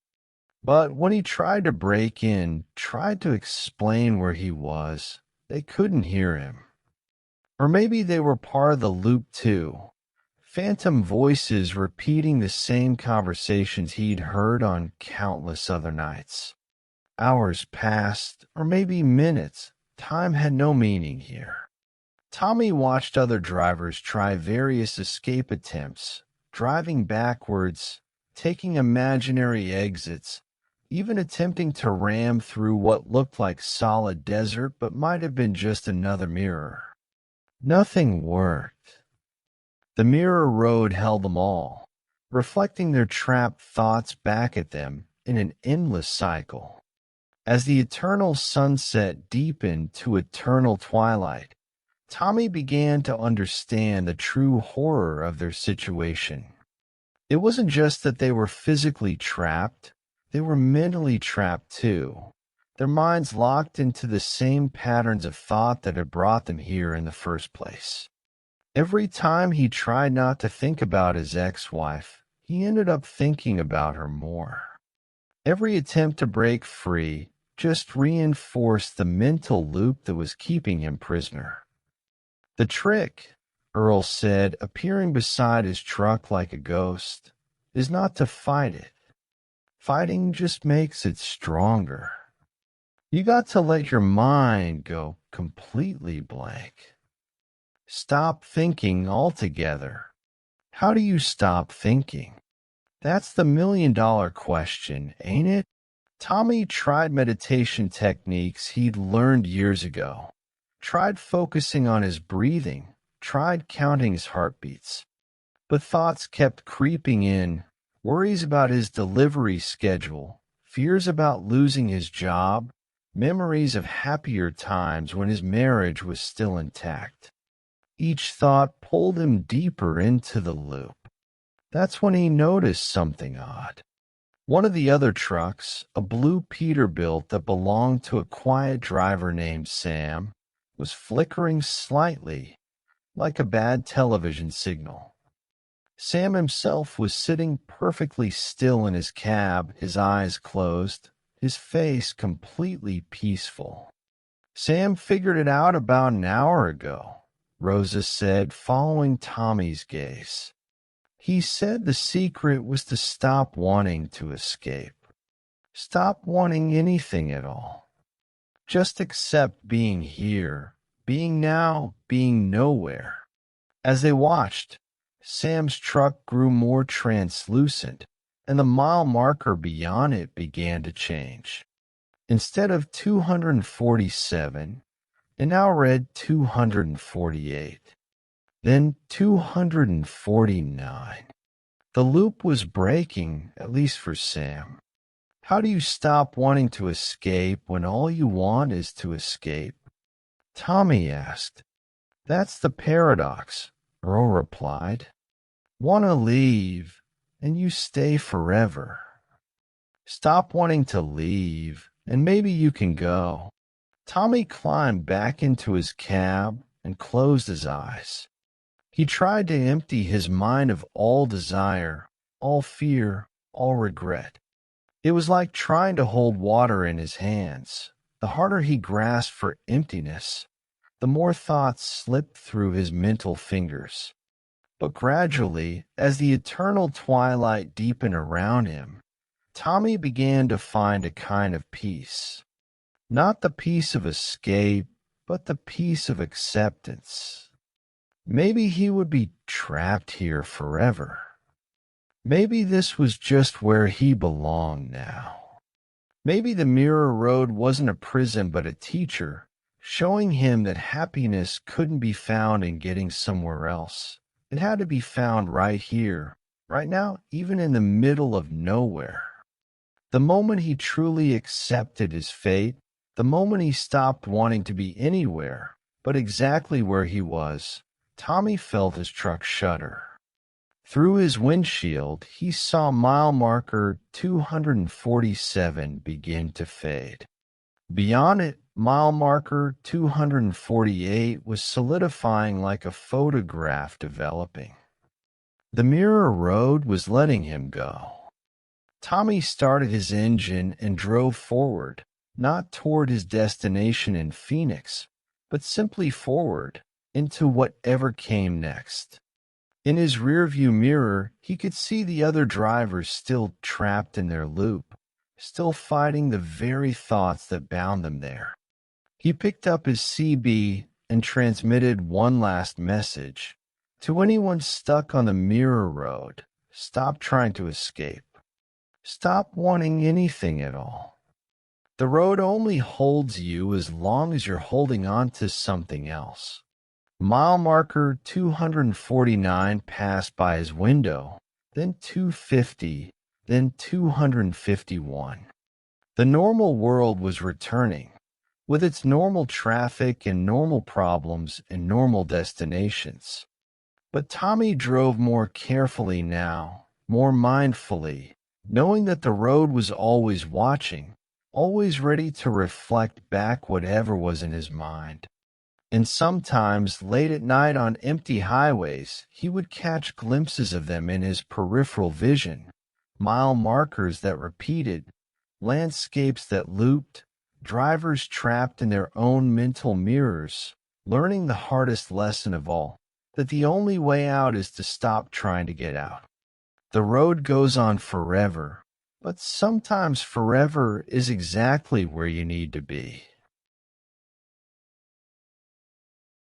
But when he tried to break in, tried to explain where he was, they couldn't hear him. Or maybe they were part of the loop too. Phantom voices repeating the same conversations he'd heard on countless other nights. Hours passed, or maybe minutes. Time had no meaning here. Tommy watched other drivers try various escape attempts, driving backwards, taking imaginary exits, even attempting to ram through what looked like solid desert but might have been just another mirror. Nothing worked. The mirror road held them all, reflecting their trapped thoughts back at them in an endless cycle. As the eternal sunset deepened to eternal twilight, Tommy began to understand the true horror of their situation. It wasn't just that they were physically trapped, they were mentally trapped too. Their minds locked into the same patterns of thought that had brought them here in the first place. Every time he tried not to think about his ex-wife, he ended up thinking about her more. Every attempt to break free just reinforced the mental loop that was keeping him prisoner. The trick, Earl said, appearing beside his truck like a ghost, is not to fight it. Fighting just makes it stronger. You got to let your mind go completely blank. Stop thinking altogether. How do you stop thinking? That's the million-dollar question, ain't it? Tommy tried meditation techniques he'd learned years ago, tried focusing on his breathing, tried counting his heartbeats. But thoughts kept creeping in, worries about his delivery schedule, fears about losing his job, memories of happier times when his marriage was still intact. Each thought pulled him deeper into the loop. That's when he noticed something odd. One of the other trucks, a blue Peterbilt that belonged to a quiet driver named Sam, was flickering slightly, like a bad television signal. Sam himself was sitting perfectly still in his cab, his eyes closed, his face completely peaceful. Sam figured it out about an hour ago, Rosa said, following Tommy's gaze. He said the secret was to stop wanting to escape. Stop wanting anything at all. Just accept being here, being now, being nowhere. As they watched, Sam's truck grew more translucent, and the mile marker beyond it began to change. Instead of 247, it now read 248. Then 249. The loop was breaking, at least for Sam. How do you stop wanting to escape when all you want is to escape? Tommy asked. That's the paradox, Earl replied. Want to leave, and you stay forever. Stop wanting to leave, and maybe you can go. Tommy climbed back into his cab and closed his eyes. He tried to empty his mind of all desire, all fear, all regret. It was like trying to hold water in his hands. The harder he grasped for emptiness, the more thoughts slipped through his mental fingers. But gradually, as the eternal twilight deepened around him, Tommy began to find a kind of peace. Not the peace of escape, but the peace of acceptance. Maybe he would be trapped here forever. Maybe this was just where he belonged now. Maybe the mirror road wasn't a prison but a teacher, showing him that happiness couldn't be found in getting somewhere else. It had to be found right here, right now, even in the middle of nowhere. The moment he truly accepted his fate, the moment he stopped wanting to be anywhere, but exactly where he was, Tommy felt his truck shudder. Through his windshield, he saw mile marker 247 begin to fade. Beyond it, mile marker 248 was solidifying like a photograph developing. The mirror road was letting him go. Tommy started his engine and drove forward, not toward his destination in Phoenix, but simply forward into whatever came next. In his rearview mirror, he could see the other drivers still trapped in their loop, still fighting the very thoughts that bound them there. He picked up his CB and transmitted one last message. To anyone stuck on the mirror road, stop trying to escape. Stop wanting anything at all. The road only holds you as long as you're holding on to something else. Mile marker 249 passed by his window, then 250, then 251. The normal world was returning, with its normal traffic and normal problems and normal destinations. But Tommy drove more carefully now, more mindfully, knowing that the road was always watching, always ready to reflect back whatever was in his mind. And sometimes, late at night on empty highways, he would catch glimpses of them in his peripheral vision, mile markers that repeated, landscapes that looped, drivers trapped in their own mental mirrors, learning the hardest lesson of all, that the only way out is to stop trying to get out. The road goes on forever, but sometimes forever is exactly where you need to be.